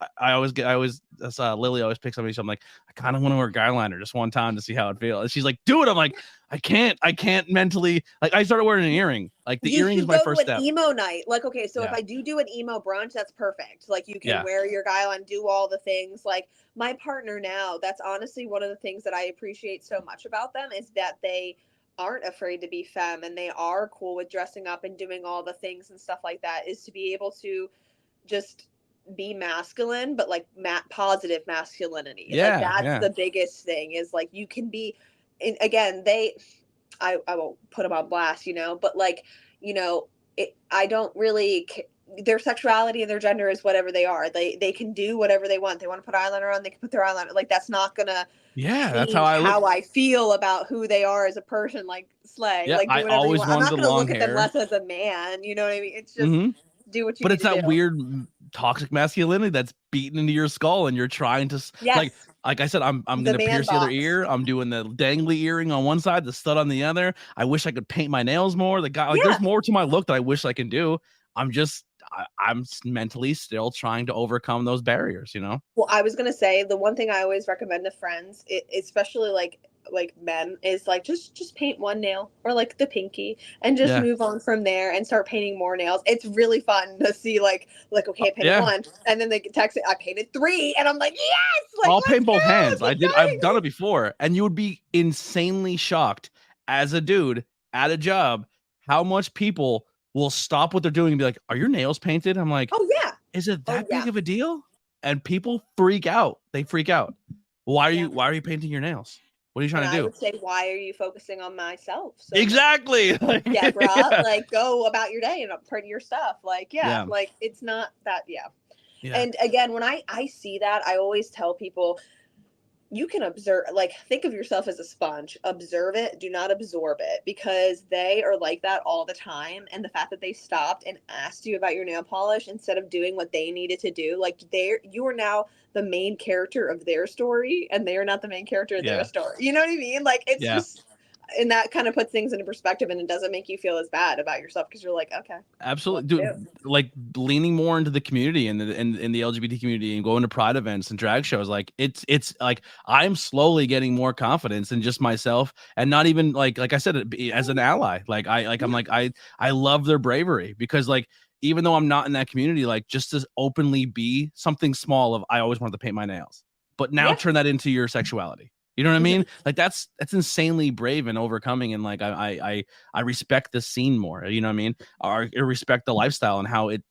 Lily always picks on me. So I'm like, I kind of want to wear guy liner just one time to see how it feels. And she's like, do it. I'm like, I can't mentally. Like I started wearing an earring. Like the You earring is should my go first to an step. emo night. Like, okay, so if Yeah. I do an emo brunch, that's perfect. Like you can Yeah. wear your guy on, do all the things. Like my partner now, that's honestly one of the things that I appreciate so much about them is that they aren't afraid to be femme and they are cool with dressing up and doing all the things and stuff like that, is to be able to just be masculine, but like positive masculinity. Like Yeah. that's Yeah. the biggest thing, is like you can be, and again, I won't put them on blast, but like, I don't really, their sexuality and their gender is whatever they are. They can do whatever they want. They want to put eyeliner on, they can put their eyeliner. Like that's not gonna Yeah. That's how change I look. how I feel about who they are as a person. Like slay, Yeah. like do I whatever you always want. I'm wanted not the gonna long look at them hair. less as a man. You know what I mean? It's just Mm-hmm. do what you But need it's to that do. weird toxic masculinity that's beaten into your skull, and you're trying to Yes. like I said, I'm The gonna man pierce the other box. ear. I'm doing the dangly earring on one side, the stud on the other. I wish I could paint my nails more. The guy, like, Yeah. there's more to my look that I wish I can do. I'm mentally still trying to overcome those barriers. Well, I was gonna say the one thing I always recommend to friends, especially like men, is like just paint one nail or like the pinky and just Yeah. move on from there and start painting more nails. It's really fun to see like okay, I painted Yeah. one, and then they text it, I painted three, and I'm like, yes, like I'll paint both hands. it's I've done exciting. it before, and you would be insanely shocked as a dude at a job how much people will stop what they're doing and be like, "Are your nails painted?" I'm like, Oh yeah. "Is it Oh that yeah. big of a deal?" And people freak out. They freak out. Why are Yeah. you painting your nails? What are you And trying to I do? would say, why are you focusing on myself so much? Exactly. Like, Deborah, yeah. like go about your day and print your stuff. Like, yeah, Yeah. like it's not that, yeah. Yeah. And again, when I see that, I always tell people, you can observe, like think of yourself as a sponge, observe it, do not absorb it, because they are like that all the time. And the fact that they stopped and asked you about your nail polish instead of doing what they needed to do, like you are now the main character of their story and they are not the main character of their Yeah. story. You know what I mean? Like it's Yeah. just, and that kind of puts things into perspective, and it doesn't make you feel as bad about yourself because you're like, okay, Absolutely, what to dude. Like leaning more into the community and in the LGBT community and going to pride events and drag shows. Like it's like I'm slowly getting more confidence in just myself, and not even like I said, as an ally. Like I'm like I love their bravery, because like even though I'm not in that community, like just to openly be something small of I always wanted to paint my nails, but now Yeah. turn that into your sexuality. You know what I Mhm. mean? Like that's insanely brave and overcoming, and like I respect the scene more. You know what I mean? Or respect the lifestyle and how it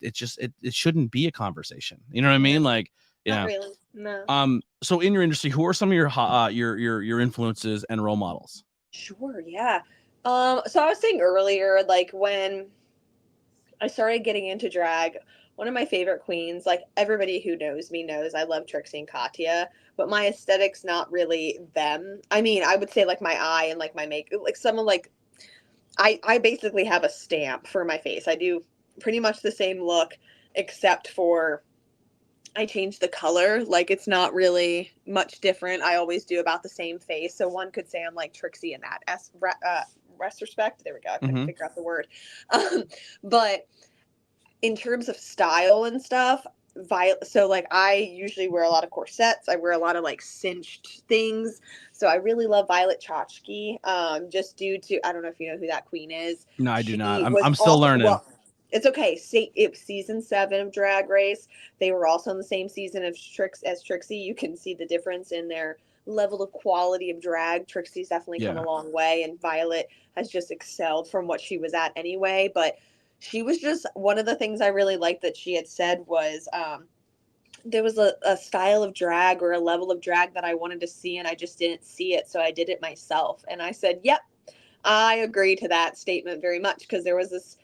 shouldn't be a conversation. You know what I mean? Like, Not yeah. really. No. So in your industry, who are some of your influences and role models? Sure, yeah. So I was saying earlier, like when I started getting into drag, one of my favorite queens, like everybody who knows me knows I love Trixie and Katya, but my aesthetic's not really them. I mean, I would say like my eye and like my make, like someone like I basically have a stamp for my face. I do pretty much the same look except for I change the color. Like it's not really much different. I always do about the same face. So one could say I'm like Trixie in that respect. There we go. I couldn't figure out the word. But in terms of style and stuff, so like I usually wear a lot of corsets. I wear a lot of like cinched things. So I really love Violet Chachki, just due to, I don't know if you know who that queen is. No, I do not. She was I'm still learning. well, it's okay. See, it was season 7 of Drag Race. They were also in the same season of Trixie. You can see the difference in their level of quality of drag. Trixie's definitely come a long way, and Violet has just excelled from what she was at anyway. But she was just, one of the things I really liked that she had said was there was a style of drag or a level of drag that I wanted to see, and I just didn't see it, so I did it myself. And I said, yep, I agree to that statement very much, because there was this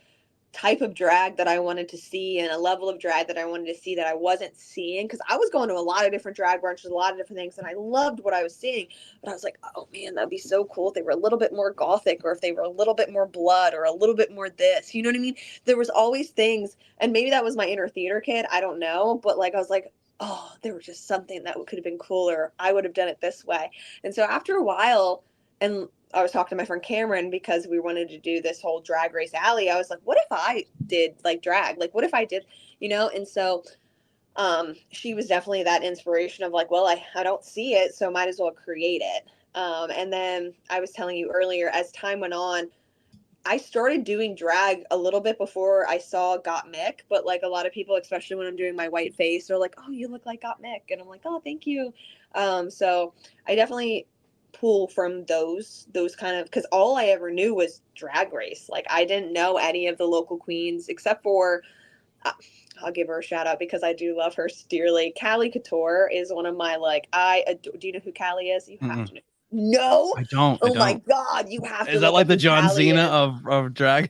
type of drag that I wanted to see and a level of drag that I wanted to see that I wasn't seeing, because I was going to a lot of different drag brunches, a lot of different things, and I loved what I was seeing, but I was like, oh man, that'd be so cool if they were a little bit more gothic, or if they were a little bit more blood, or a little bit more this, you know what I mean? There was always things, and maybe that was my inner theater kid, I don't know, but like I was like, oh, there was just something that could have been cooler, I would have done it this way. And so after a while, and I was talking to my friend Cameron because we wanted to do this whole drag race alley. I was like, what if I did like drag? Like, what if I did, And so she was definitely that inspiration of like, well, I don't see it, so might as well create it. And then I was telling you earlier, as time went on, I started doing drag a little bit before I saw Got Mick, but like a lot of people, especially when I'm doing my white face, they're like, "Oh, you look like Got Mick," and I'm like, "Oh, thank you." So I definitely pull from those kind of, because all I ever knew was Drag Race. Like I didn't know any of the local queens except for. Uh, I'll give her a shout out because I do love her dearly. Callie Couture is one of my like I adore. Do you know who Callie is? You have Mm-mm. to know. No. I don't. I Oh my don't. God, you have to Is that look like up the who John Callie Cena is. of drag?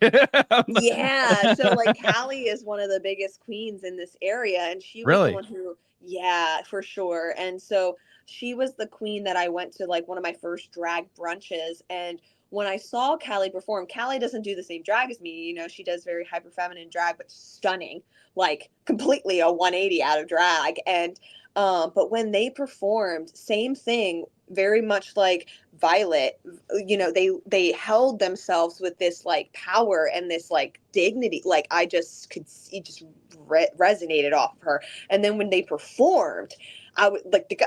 Yeah, so like Callie is one of the biggest queens in this area, and she was the Really? one who, yeah, for sure. And so she was the queen that I went to like one of my first drag brunches. And when I saw Callie perform, Callie doesn't do the same drag as me. She does very hyper feminine drag, but stunning, like completely a 180 out of drag. And but when they performed, same thing, very much like Violet, they held themselves with this like power and this like dignity. Like I just could see, just resonated off of her. And then when they performed, I would like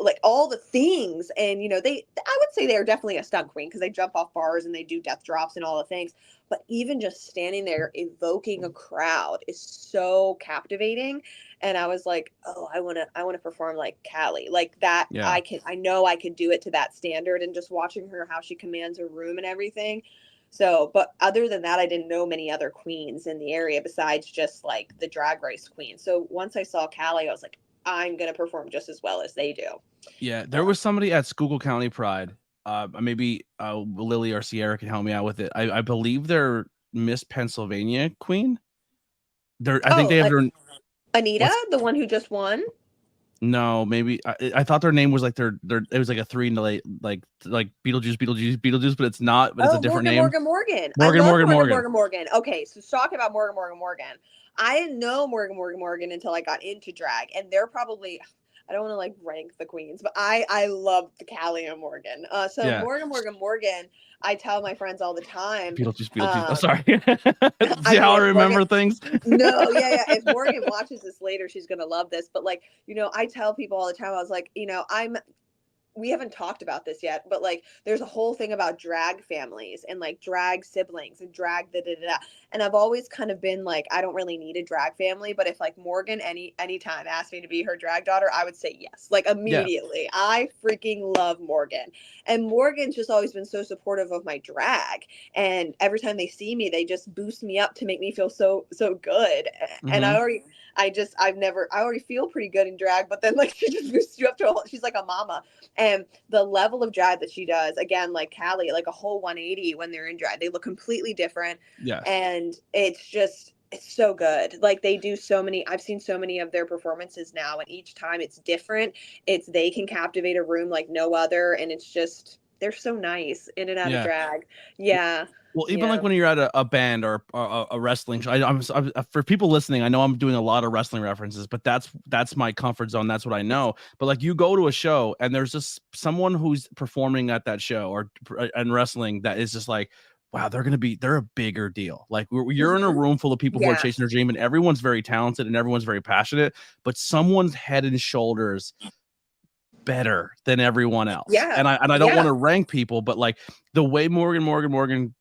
like all the things, and I would say they're definitely a stunt queen because they jump off bars and they do death drops and all the things. But even just standing there evoking a crowd is so captivating. And I was like, oh, I want to perform like Callie, like that. Yeah. I know I could do it to that standard, and just watching her, how she commands her room and everything. So, but other than that, I didn't know many other queens in the area besides just like the Drag Race queen. So once I saw Callie, I was like, I'm going to perform just as well as they do. Yeah. There was somebody at Schuylkill County Pride. Maybe Lily or Sierra can help me out with it. I believe they're Miss Pennsylvania queen. I think they have their Anita, what's the one who just won. no, maybe I thought their name was like their it was like a three in the late like Beetlejuice, but it's not, but it's a Oh, different Morgan, name. Morgan, Morgan. I Morgan, love Morgan, Morgan, Morgan. Morgan, Morgan. Okay, so talking about Morgan, Morgan, Morgan. I didn't know Morgan, Morgan, Morgan until I got into drag, and they're probably, I don't want to like rank the queens, but I love the Callie and Morgan. So Yeah. Morgan, Morgan, Morgan. I tell my friends all the time. Beetlejuice. I'm sorry. I See how I mean, Morgan. remember things? No, yeah, yeah. If Morgan watches this later, she's gonna love this. But like, I tell people all the time. I was like, we haven't talked about this yet, but like there's a whole thing about drag families and like drag siblings and drag da da da da. And I've always kind of been like, I don't really need a drag family, but if like Morgan anytime asked me to be her drag daughter, I would say yes. Like Yeah. immediately. I freaking love Morgan. And Morgan's just always been so supportive of my drag. And every time they see me, they just boost me up to make me feel so good. And Mm-hmm. I already feel pretty good in drag, but then like she just boosts you up to she's like a mama. And the level of drag that she does, again, like Callie, like a whole 180 when they're in drag, they look completely different. Yes. And it's so good. Like they do so many, I've seen so many of their performances now, and each time it's different. They can captivate a room like no other. And it's just, they're so nice in and out of Yeah. drag. Yeah. Well, even Yeah. like when you're at a band or a wrestling show, I'm for people listening, I know I'm doing a lot of wrestling references, but that's my comfort zone. That's what I know. But like you go to a show and there's just someone who's performing at that show or and wrestling that is just like, wow, they're a bigger deal. Like you're in a room full of people who are Yeah. chasing their dream, and everyone's very talented and everyone's very passionate, but someone's head and shoulders better than everyone else. Yeah. And I don't want to rank people, but like the way Morgan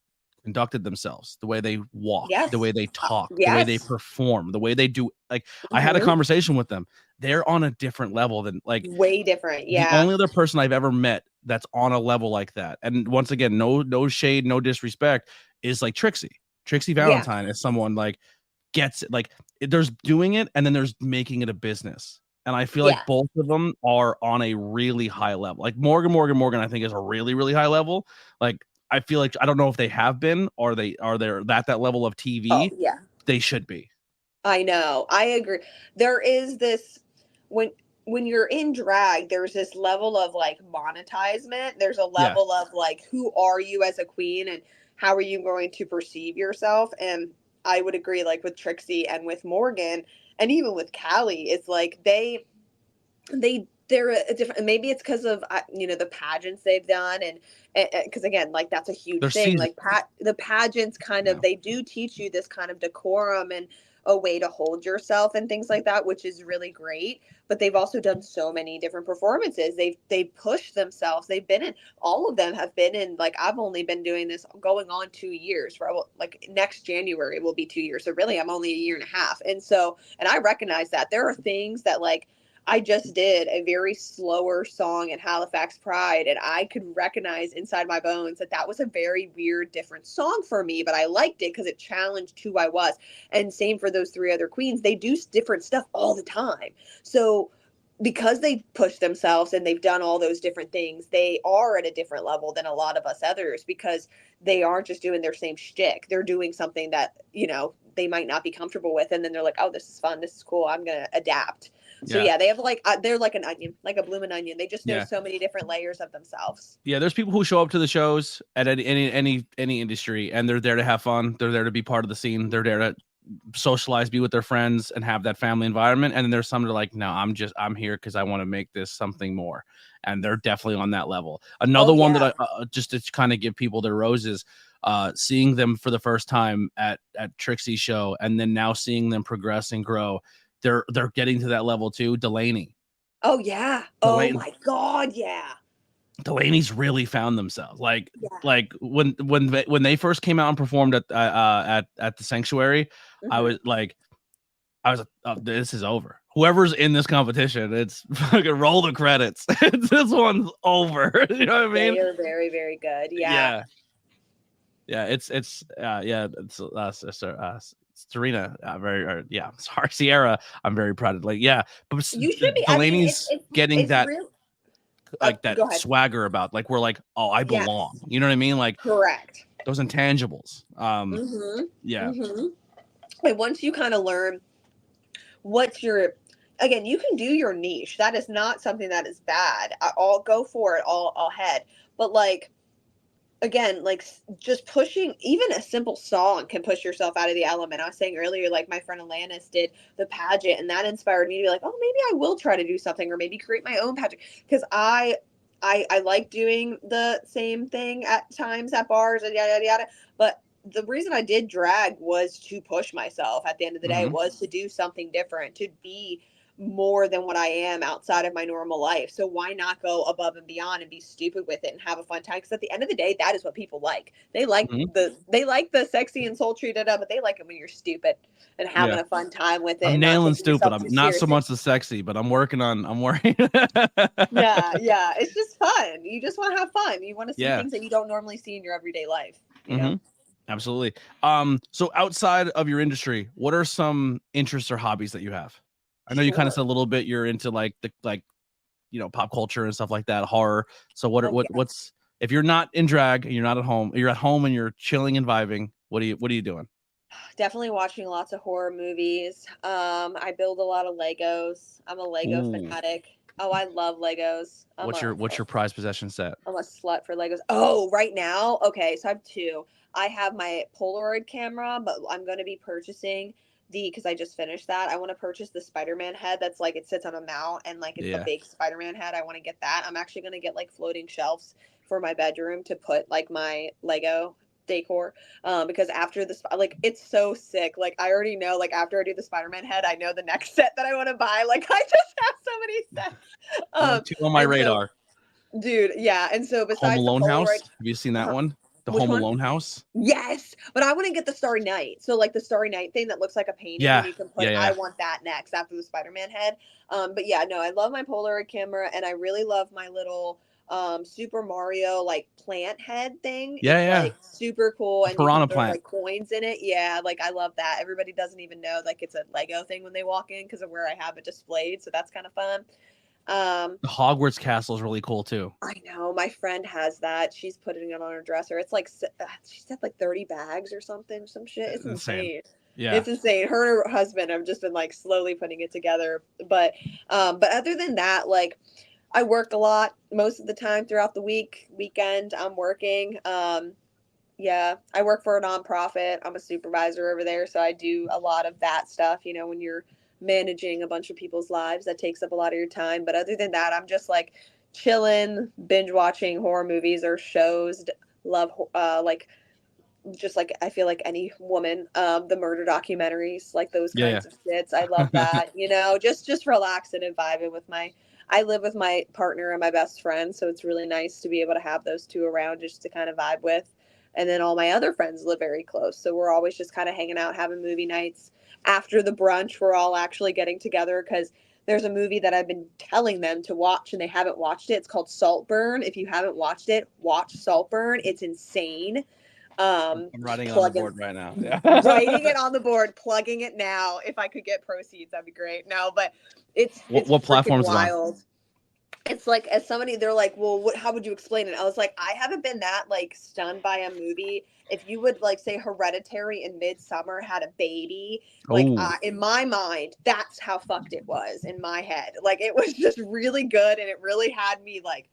conducted themselves, the way they walk, the way Yes. they talk, the way they Yes. perform, the way they do. Like I had a conversation with them. They're on a different level than like Way different. the Yeah. only other person I've ever met that's on a level like that. And once again, no shade, no disrespect, is like Trixie. Trixie Yeah. Valentine is someone like gets it. Like there's doing it and then there's making it a business. And I feel Yeah. like both of them are on a really high level. Like Morgan, I think is a really, really high level. Like I feel like I don't know if they have been or they are there that level of Oh, TV. yeah. They should be. I know. I agree. There is this when when you're in drag, there's this level of like monetizement. There's a Yes. level of like, who are you as a queen and how are you going to perceive yourself? And I would agree, like with Trixie and with Morgan and even with Callie, it's like they they're a different, maybe it's because of the pageants they've done, and because again, like that's a huge Their thing, season. like the pageants kind Yeah. of, they do teach you this kind of decorum and a way to hold yourself and things like that, which is really great. But they've also done so many different performances. They've pushed themselves. They've been in, all of them have been in, like, I've only been doing this going on 2 years, for like next January will be 2 years, so really I'm only a year and a half. And I recognize that there are things that, like, I just did a very slower song at Halifax Pride, and I could recognize inside my bones that that was a very weird, different song for me, but I liked it because it challenged who I was. And same for those three other queens. They do different stuff all the time. So because they push themselves and they've done all those different things, they are at a different level than a lot of us others, because they aren't just doing their same shtick. They're doing something that, they might not be comfortable with. And then they're like, oh, this is fun. This is cool. I'm going to adapt. So Yeah. yeah, they have like, they're like an onion, like a blooming onion. They just know Yeah. so many different layers of themselves. Yeah, there's people who show up to the shows at any industry, and they're there to have fun. They're there to be part of the scene. They're there to socialize, be with their friends, and have that family environment. And then there's some that are like, no, I'm here because I want to make this something more. And they're definitely on that level. Another one Yeah. that I just to kind of give people their roses, seeing them for the first time at Trixie's show, and then now seeing them progress and grow. They're getting to that level too. Delaney. Oh yeah. Oh my God. Yeah. Delaney's really found themselves. Like Yeah. when they first came out and performed at the Sanctuary, I was like, oh, this is over. Whoever's in this competition, it's fucking roll the credits. This one's over. You know what I mean? They are very, very good. Yeah. It's Serena. Sorry, Sierra. I'm very proud of. Like, yeah, but You should be. I mean, Delaney's getting it's that real. like that Go ahead. swagger about, like, we're like, oh, I belong. Yes. You know what I mean? Like, Correct. those intangibles. Yeah. But once you kind of learn again, you can do your niche. That is not something that is bad. I'll go for it all ahead. But like, again, like just pushing, even a simple song can push yourself out of the element. I was saying earlier, like my friend Alanis did the pageant, and that inspired me to be like, oh, maybe I will try to do something, or maybe create my own pageant, because I like doing the same thing at times at bars and yada yada yada. But the reason I did drag was to push myself. At the end of the day, was to do something different, to be more than what I am outside of my normal life. So why not go above and beyond and be stupid with it and have a fun time? Because at the end of the day, that is what people like. They like the sexy and sultry but they like it when you're stupid and having a fun time with it. I'm and not nailing taking stupid. yourself I'm too not so seriously. much the sexy, but I'm working. Yeah. It's just fun. You just want to have fun. You want to see things that you don't normally see in your everyday life. You know? Absolutely. So outside of your industry, what are some interests or hobbies that you have? I know you kind of said a little bit you're into like pop culture and stuff like that, horror. So what's if you're not in drag and you're not at home, you're at home and you're chilling and vibing, what are you doing? Definitely watching lots of horror movies. I build a lot of Legos. I'm a Lego fanatic. Oh, I love Legos. What's your prized possession set? I'm a slut for Legos. Oh, right now? Okay, so I have two. I have my Polaroid camera, but I'm going to be purchasing because I just finished that. I want to purchase the Spider-Man head that's like, it sits on a mount and like it's a big Spider-Man head. I want to get that. I'm actually going to get like floating shelves for my bedroom to put like my Lego decor, because after this, like, it's so sick. Like, I already know, like, after I do the Spider-Man head, I know the next set that I want to buy. Like, I just have so many sets. Two on my radar. So, dude, yeah. And so besides Home Alone the Polaroid, house, have you seen that one? The which Home one? Alone house? Yes, but I want to get the Starry Night. So like the Starry Night thing that looks like a painting and you can put. I want that next after the Spider-Man head. But yeah, no, I love my Polaroid camera, and I really love my little Super Mario like plant head thing. It's like super cool, and you can throw like coins in it. Yeah, like I love that. Everybody doesn't even know like it's a Lego thing when they walk in because of where I have it displayed. So that's kind of fun. The Hogwarts castle is really cool too. I know, my friend has that. She's putting it on her dresser. It's like she said like 30 bags or something, some shit. It's insane. Yeah, it's insane. Her and her husband have just been like slowly putting it together. But other than that, like, I work a lot most of the time throughout the weekend I'm working. Yeah, I work for a nonprofit. I'm a supervisor over there, so I do a lot of that stuff. You know, when you're managing a bunch of people's lives. That takes up a lot of your time. But other than that, I'm just like chilling, binge watching horror movies or shows. Love like just like I feel like any woman, the murder documentaries, like those Yeah, kinds of shits. I love that. You know, just relaxing and vibing with my. I live with my partner and my best friend, so it's really nice to be able to have those two around just to kind of vibe with. And then all my other friends live very close, so we're always just kind of hanging out, having movie nights. After the brunch, we're all actually getting together because there's a movie that I've been telling them to watch and they haven't watched it. It's called Saltburn. If you haven't watched it, watch Saltburn. It's insane. I'm writing it on the Plugging, board right now. Yeah. writing it on the board, plugging it now. If I could get proceeds, that'd be great. No, but it's What platform is it on? wild. It's like, as somebody, they're like, well, how would you explain it? I was like, I haven't been that like stunned by a movie. If you would like say Hereditary and Midsummer had a baby, like Oh, in my mind, that's how fucked it was in my head. Like it was just really good, and it really had me like.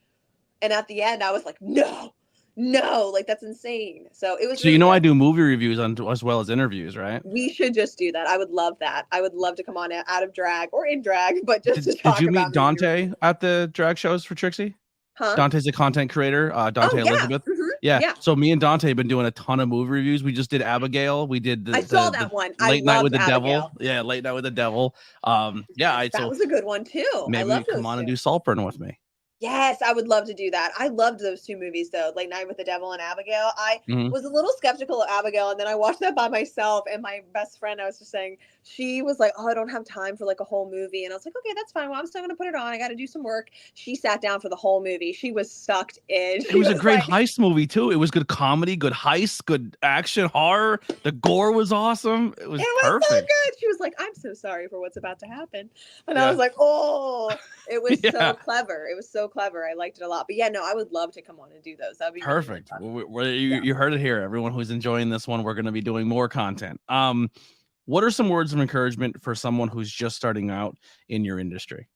And at the end, I was like, no, like that's insane. So it was. so Really you know good. I do movie reviews on as well as interviews, right? We should just do that. I would love that. I would love to come on out of drag or in drag, but just to talk Did you about meet Dante at the drag shows for Trixie? Huh? Dante's a content creator. Dante Oh, yeah. Elizabeth. Mhm. Yeah. Yeah. So me and Dante have been doing a ton of movie reviews. We just did Abigail. We did I saw that one. I Late Night with loved the Abigail. Devil. Yeah, Late Night with the Devil. Yeah. That So was a good one too. I maybe love come those on two. and do Saltburn with me. Yes, I would love to do that. I loved those two movies though, Late Night with the Devil and Abigail. I was a little skeptical of Abigail, and then I watched that by myself. And my best friend, I was just saying, she was like, "Oh, I don't have time for like a whole movie," and I was like, "Okay, that's fine. Well, I'm still gonna put it on. I got to do some work." She sat down for the whole movie. She was sucked in. It was a great like, heist movie too. It was good comedy, good heist, good action, horror. The gore was awesome. It was perfect. So good. She was like, "I'm so sorry for what's about to happen," and I was like, "Oh." It was so clever. It was so clever. I liked it a lot. But yeah, no, I would love to come on and do those. That'd be perfect. Really You heard it here. Everyone who's enjoying this one, we're going to be doing more content. What are some words of encouragement for someone who's just starting out in your industry?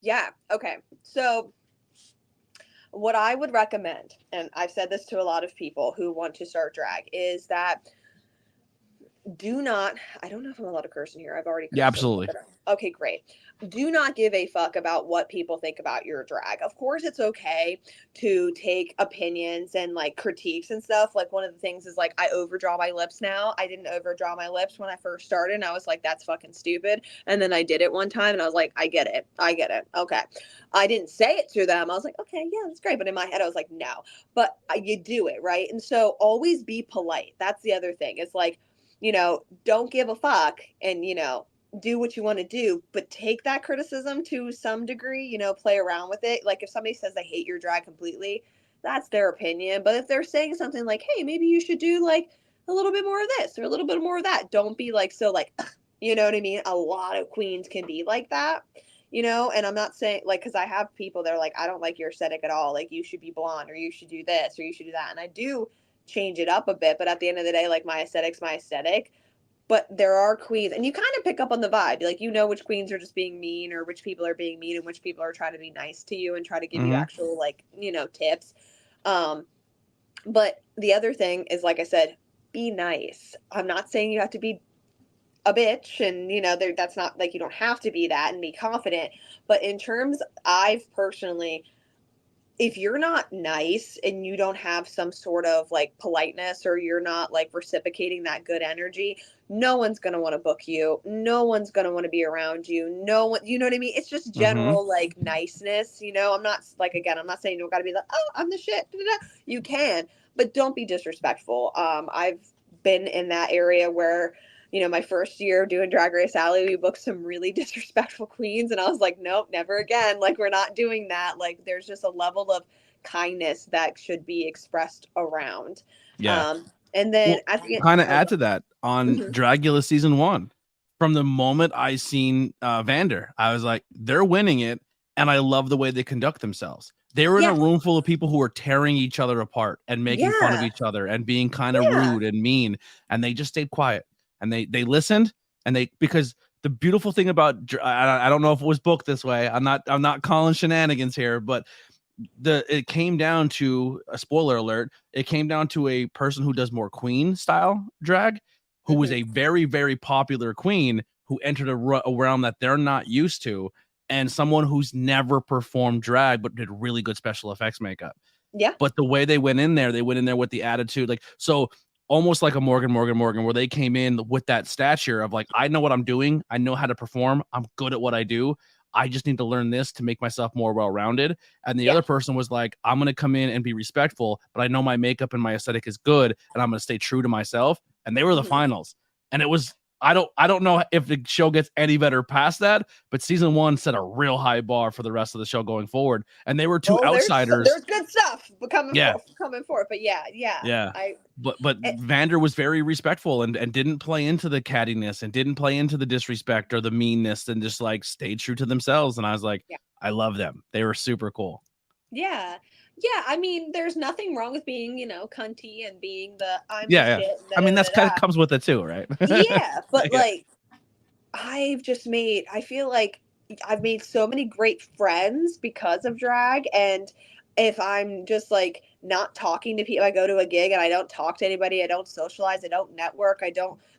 Yeah. Okay. So what I would recommend, and I've said this to a lot of people who want to start drag, is that do not, I don't know if I'm allowed to curse in here. I've already cursed. Yeah, absolutely. Okay, great. Do not give a fuck about what people think about your drag. Of course, it's okay to take opinions and like critiques and stuff. Like one of the things is like I overdraw my lips now. I didn't overdraw my lips when I first started, and I was like, that's fucking stupid. And then I did it one time and I was like, I get it. Okay. I didn't say it to them. I was like, okay, yeah, that's great. But in my head, I was like, no. But you do it, right? And so always be polite. That's the other thing. It's like, don't give a fuck and, do what you want to do, but take that criticism to some degree, play around with it. Like if somebody says they hate your drag completely, that's their opinion. But if they're saying something like, hey, maybe you should do like a little bit more of this or a little bit more of that, don't be like, so like, you know what I mean? A lot of queens can be like that, and I'm not saying like, cause I have people that are like, I don't like your aesthetic at all. Like you should be blonde or you should do this or you should do that. And I do change it up a bit, but at the end of the day, like my aesthetic's my aesthetic. But there are queens, and you kind of pick up on the vibe. Like, which queens are just being mean or which people are being mean and which people are trying to be nice to you and try to give you actual, like, tips. But the other thing is, like I said, be nice. I'm not saying you have to be a bitch and, that's not like you don't have to be that and be confident. But in terms, I've personally, if you're not nice and you don't have some sort of like politeness or you're not like reciprocating that good energy, no one's going to want to book you. No one's going to want to be around you. No one, you know what I mean? It's just general like niceness. I'm not like, again, I'm not saying you don't got to be like, oh, I'm the shit. You can, but don't be disrespectful. I've been in that area where, my first year doing Drag Race Alley, we booked some really disrespectful queens. And I was like, nope, never again. Like, we're not doing that. Like, there's just a level of kindness that should be expressed around. Yeah. And then kind of add to that on Dragula season 1, from the moment I seen Vander, I was like, they're winning it. And I love the way they conduct themselves. They were in a room full of people who were tearing each other apart and making fun of each other and being kind of rude and mean. And they just stayed quiet. And they listened, and because the beautiful thing about, I don't know if it was booked this way. I'm not calling shenanigans here, but it came down to a spoiler alert. It came down to a person who does more queen style drag, who was a very, very popular queen who entered a realm that they're not used to, and someone who's never performed drag but did really good special effects makeup. Yeah. But the way they went in there with the attitude, like, so almost like a Morgan, where they came in with that stature of like, I know what I'm doing. I know how to perform. I'm good at what I do. I just need to learn this to make myself more well-rounded. And the other person was like, I'm going to come in and be respectful, but I know my makeup and my aesthetic is good, and I'm going to stay true to myself. And they were the finals. And it was, I don't know if the show gets any better past that, but season 1 set a real high bar for the rest of the show going forward. And they were two outsiders. There's good stuff coming forth, but yeah. But Vander was very respectful and didn't play into the cattiness and didn't play into the disrespect or the meanness, and just like stayed true to themselves. And I was like, I love them. They were super cool. Yeah. I mean, there's nothing wrong with being, cunty and being the shit. I mean, that's kind of comes with it too, right? Yeah, but like, I feel like I've made so many great friends because of drag. And if I'm just like not talking to people, I go to a gig and I don't talk to anybody, I don't socialize, I don't network,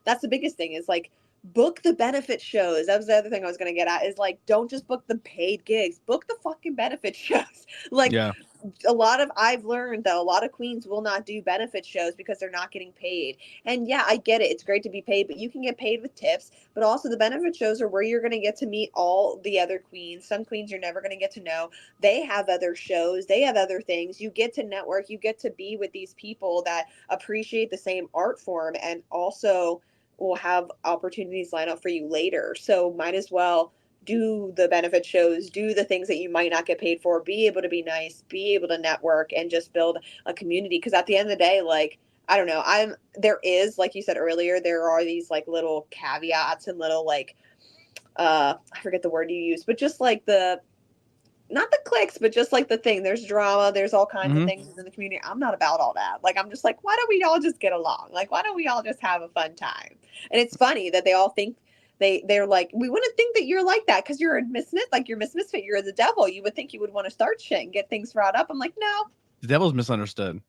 that's the biggest thing is like, book the benefit shows. That was the other thing I was going to get at is like, don't just book the paid gigs, book the fucking benefit shows. Like, I've learned that a lot of queens will not do benefit shows because they're not getting paid. And yeah, I get it. It's great to be paid, but you can get paid with tips. But also the benefit shows are where you're going to get to meet all the other queens. Some queens you're never going to get to know. They have other shows. They have other things. You get to network. You get to be with these people that appreciate the same art form and also will have opportunities line up for you later. So might as well do the benefit shows, do the things that you might not get paid for, be able to be nice, be able to network and just build a community. Because at the end of the day, like, I don't know, there is, like you said earlier, there are these like little caveats and little like, I forget the word you use, but just like not the clicks, but just like the thing, there's drama, there's all kinds of things in the community. I'm not about all that. Like, I'm just like, why don't we all just get along? Like, why don't we all just have a fun time? And it's funny that they all think they're like, we wouldn't think that you're like that because you're a you're Miss Misfit, you're the devil. You would think you would want to start shit and get things brought up. I'm like, no. The devil's misunderstood.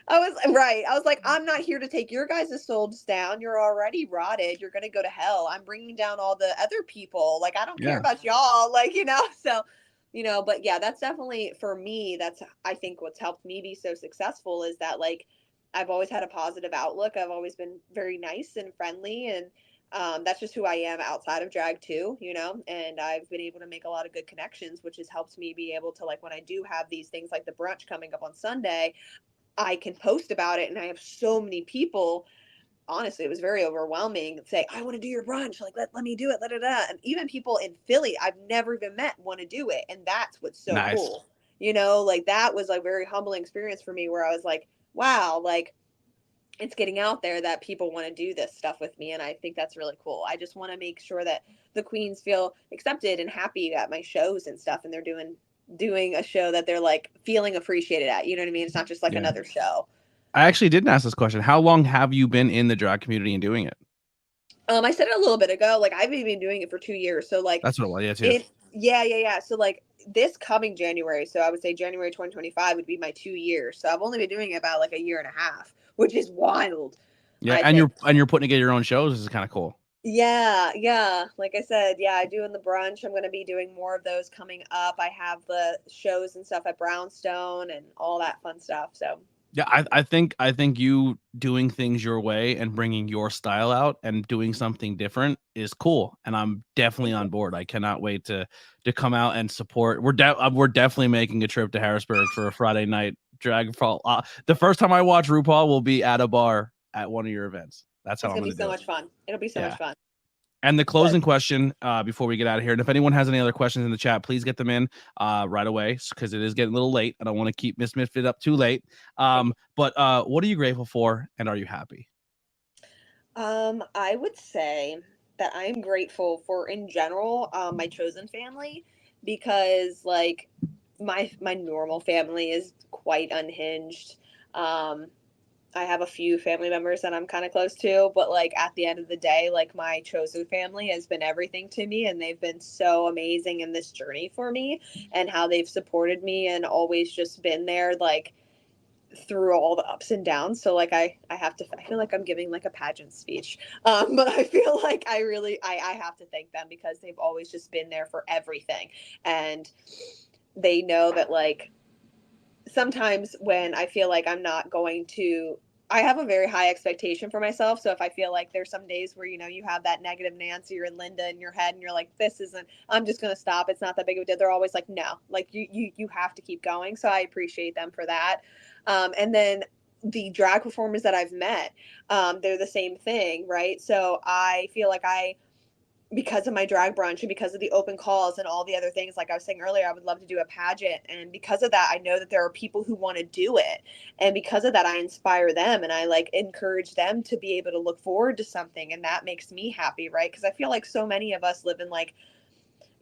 I was like, I'm not here to take your guys' souls down. You're already rotted. You're going to go to hell. I'm bringing down all the other people. Like, I don't care about y'all. Like, so, but yeah, that's definitely for me. That's, I think what's helped me be so successful is that like, I've always had a positive outlook. I've always been very nice and friendly, and that's just who I am outside of drag too, and I've been able to make a lot of good connections, which has helped me be able to, like, when I do have these things like the brunch coming up on Sunday, I can post about it. And I have so many people, honestly, it was very overwhelming, say, I want to do your brunch. Like, let me do it. And even people in Philly I've never even met want to do it. And that's what's so cool. Like, that was a very humbling experience for me where I was like, wow, like, it's getting out there that people want to do this stuff with me. And I think that's really cool. I just want to make sure that the queens feel accepted and happy at my shows and stuff. And they're doing a show that they're like feeling appreciated at, you know what I mean? It's not just like another show. I actually didn't ask this question. How long have you been in the drag community and doing it? I said it a little bit ago. Like, I've been doing it for 2 years. So like, that's what it was. Yeah, too. Yeah. So like this coming January, so I would say January 2025 would be my 2 years. So I've only been doing it about like a year and a half, which is wild. Yeah, and you're putting together your own shows. This is kind of cool. Yeah. Like I said, I do in the brunch. I'm going to be doing more of those coming up. I have the shows and stuff at Brownstone and all that fun stuff. So yeah, I think you doing things your way and bringing your style out and doing something different is cool, and I'm definitely on board. I cannot wait to come out and support. We're definitely making a trip to Harrisburg for a Friday night drag fall. The first time I watch RuPaul will be at a bar at one of your events. That's how I'm going to do it. It'll be so much fun. It'll be so much fun. And the closing question before we get out of here, and if anyone has any other questions in the chat, please get them in right away because it is getting a little late. I don't want to keep Miss Misfit up too late. But what are you grateful for, and are you happy? I would say that I'm grateful for, in general, my chosen family, because like my normal family is quite unhinged. I have a few family members that I'm kind of close to, but like at the end of the day, like my chosen family has been everything to me, and they've been so amazing in this journey for me and how they've supported me and always just been there. Like, through all the ups and downs. So like I feel like I'm giving like a pageant speech. But I feel like I have to thank them because they've always just been there for everything. And they know that like sometimes when I feel like I'm not going to, I have a very high expectation for myself. So if I feel like there's some days where, you have that negative Nancy or Linda in your head and you're like, this isn't, I'm just going to stop. It's not that big of a deal. They're always like, no, like you have to keep going. So I appreciate them for that. And then the drag performers that I've met, they're the same thing. Right. So I feel like because of my drag brunch and because of the open calls and all the other things, like I was saying earlier, I would love to do a pageant. And because of that, I know that there are people who want to do it. And because of that, I inspire them and I like encourage them to be able to look forward to something. And that makes me happy, right? Because I feel like so many of us live in like,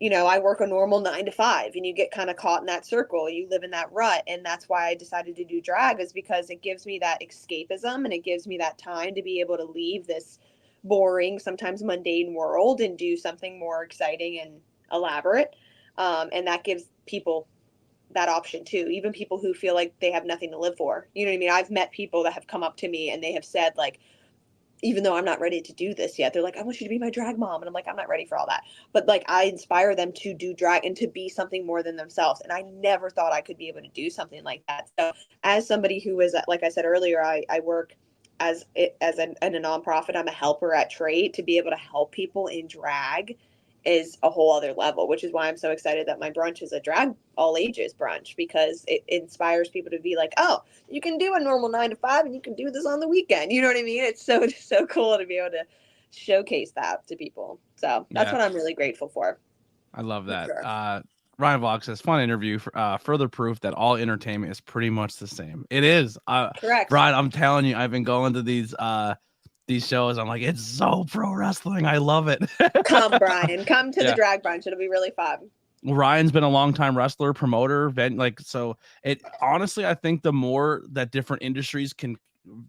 I work a normal 9 to 5 and you get kind of caught in that circle. You live in that rut. And that's why I decided to do drag, is because it gives me that escapism and it gives me that time to be able to leave this boring, sometimes mundane world and do something more exciting and elaborate. And that gives people that option too, even people who feel like they have nothing to live for. You know what I mean? I've met people that have come up to me and they have said like, even though I'm not ready to do this yet, they're like, I want you to be my drag mom. And I'm like, I'm not ready for all that. But like, I inspire them to do drag and to be something more than themselves. And I never thought I could be able to do something like that. So as somebody who is, like I said earlier, I work in a nonprofit. I'm a helper at Trait. To be able to help people in drag is a whole other level, which is why I'm so excited that my brunch is a drag all ages brunch, because it inspires people to be like, oh, you can do a normal 9 to 5 and you can do this on the weekend. You know what I mean? It's so cool to be able to showcase that to people. So that's what I'm really grateful for. I love that. Sure. Ryan Vlog says, fun interview. Further proof that all entertainment is pretty much the same. It is. Correct. Brian, I'm telling you, I've been going to these shows. I'm like, it's so pro wrestling. I love it. Come, Brian. Come to the drag brunch. It'll be really fun. Ryan's been a longtime wrestler, promoter, so it honestly, I think the more that different industries can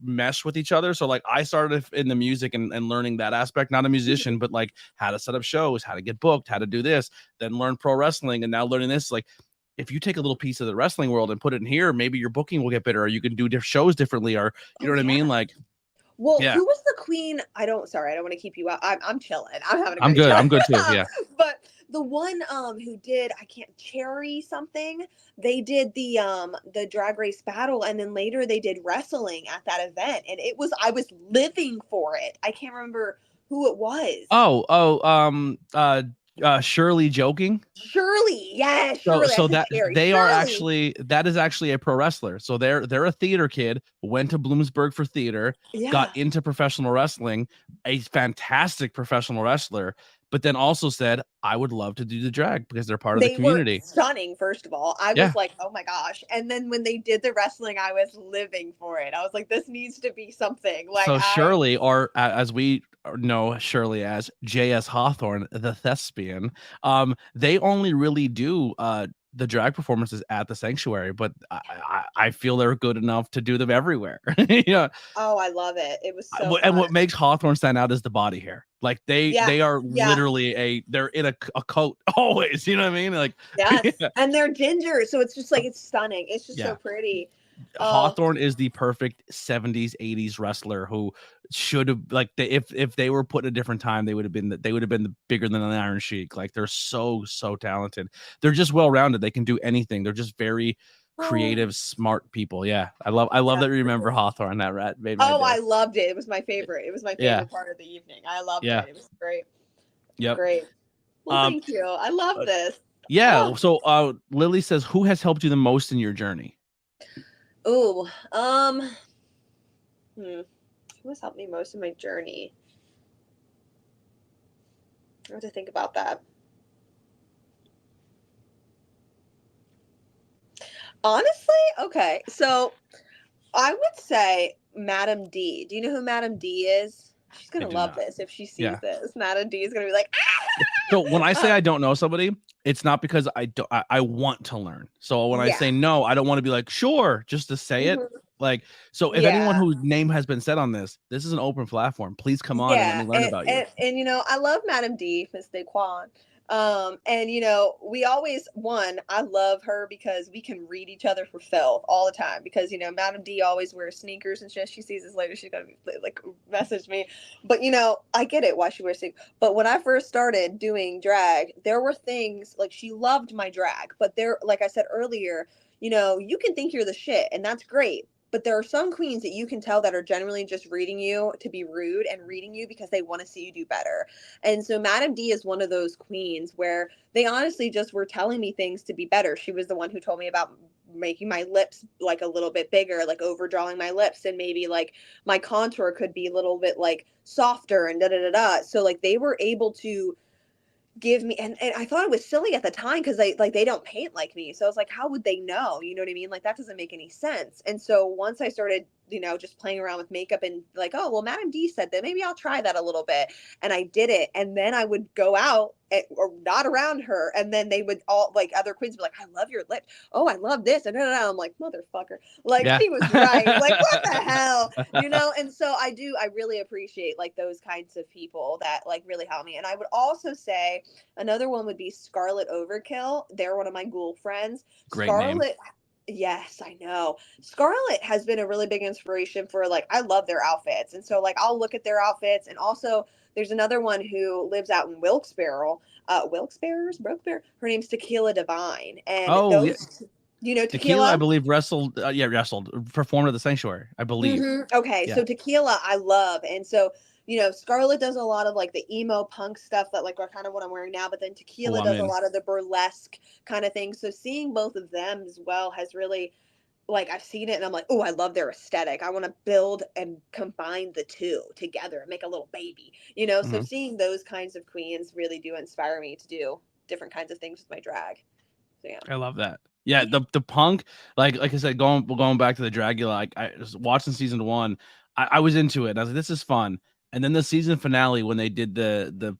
mesh with each other. So like I started in the music and learning that aspect, not a musician, but like how to set up shows, how to get booked, how to do this, then learn pro wrestling, and now learning this. Like if you take a little piece of the wrestling world and put it in here, maybe your booking will get better, or you can do shows differently, or you know what I mean? Like, well, who was the queen? I don't want to keep you out. I'm chilling. I'm having a great good. time. I'm good too. Yeah. But the one who did, I can't, Cherry something, they did the drag race battle, and then later they did wrestling at that event, and I was living for it. I can't remember who it was. Shirley joking. Shirley, yeah, Shirley. So that Shirley. that is actually a pro wrestler. So they're a theater kid, went to Bloomsburg for theater, got into professional wrestling, a fantastic professional wrestler, but then also said, I would love to do the drag because they're part of the community. Were stunning, first of all. I was like, oh my gosh. And then when they did the wrestling, I was living for it. I was like, this needs to be something. Like, so Shirley, or as we know Shirley as J.S. Hawthorne, the thespian, they only really do the drag performances at the sanctuary, but I feel they're good enough to do them everywhere. Yeah. Oh, I love it. It was so and what makes Hawthorne stand out is the body hair. Like they are literally they're in a coat always. You know what I mean? Like and they're ginger, so it's just like it's stunning. It's just so pretty. Hawthorne is the perfect 70s 80s wrestler who should have, like, if they were put in a different time, they would have been bigger than an Iron Sheik. Like they're so talented. They're just well-rounded. They can do anything. They're just very creative, smart people. Yeah, I love that you remember Hawthorne. That rat made my day. I loved it. It was my favorite. It was my favorite part of the evening. I loved it. It was great. Yep. Great. Well, thank you. I love this. Yeah. So Lily says, who has helped you the most in your journey? Oh, who has helped me most in my journey? I have to think about that. Honestly, okay. So I would say Madam D. Do you know who Madam D is? She's gonna love this if she sees this. Madam D is gonna be like, ah! So when I say I don't know somebody, it's not because I want to learn. So when I say no, I don't want to be like, sure, just to say it. Like, so if anyone whose name has been said on this is an open platform. Please come on and let me learn about you. And I love Madam D, Miss Daquan. And we always I love her because we can read each other for filth all the time, because Madam D always wears sneakers and shit. She sees this later, she's gonna like message me. But I get it why she wears sneakers. But when I first started doing drag, there were things like, she loved my drag, but there, like I said earlier, you can think you're the shit, and that's great. But there are some queens that you can tell that are generally just reading you to be rude, and reading you because they want to see you do better. And so Madam D is one of those queens where they honestly just were telling me things to be better. She was the one who told me about making my lips like a little bit bigger, like overdrawing my lips, and maybe like my contour could be a little bit like softer and da da da da. So like they were able to give me, and I thought it was silly at the time, because they don't paint like me. So I was like, how would they know? You know what I mean? Like, that doesn't make any sense. And so once I started just playing around with makeup, and like, oh well, Madam D said that, maybe I'll try that a little bit, and I did it. And then I would go out or not around her, and then they would all, like, other queens would be like, I love your lips, oh I love this, and I'm like, motherfucker, like, Yeah. she was right, like, what the hell, and so I really appreciate like those kinds of people that like really help me. And I would also say another one would be Scarlet Overkill. They're one of my ghoul friends. Great Scarlet name. Yes, I know. Scarlet has been a really big inspiration for, like, I love their outfits. And so like I'll look at their outfits. And also there's another one who lives out in Wilkes-Barre. Her name's Tequila Divine. And Oh, yeah. those Tequila, I Tequila? believe, wrestled, performed at the Sanctuary, I believe. Okay, Yeah. so Tequila I love. And so Scarlet does a lot of like the emo punk stuff that like are kind of what I'm wearing now, but then Tequila does a lot of the burlesque kind of thing. So seeing both of them as well has really, like, I've seen it and I'm like, oh, I love their aesthetic. I want to build and combine the two together and make a little baby, So Mhm. seeing those kinds of queens really do inspire me to do different kinds of things with my drag. So yeah. I love that. Yeah, the punk, like I said, going back to the Dragula, like I was watching season 1, I was into it. And I was like, this is fun. And then the season finale, when they did the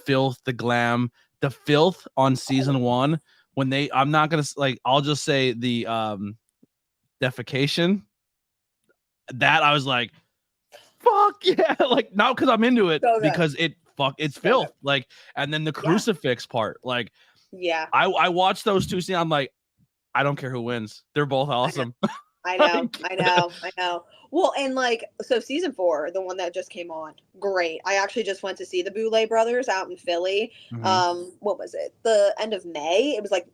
filth, the glam, the filth on season 1, when I'm not gonna, like, I'll just say the defecation. That I was like, fuck yeah, like, not because I'm into it, So good. because it's So filth. good. Like, and then the crucifix part, like, Yeah. I watched those two scenes. I'm like, I don't care who wins. They're both awesome. I know. Well, and like, so season 4, the one that just came on, great. I actually just went to see the Boulay Brothers out in Philly. What was it? The end of May. It was like,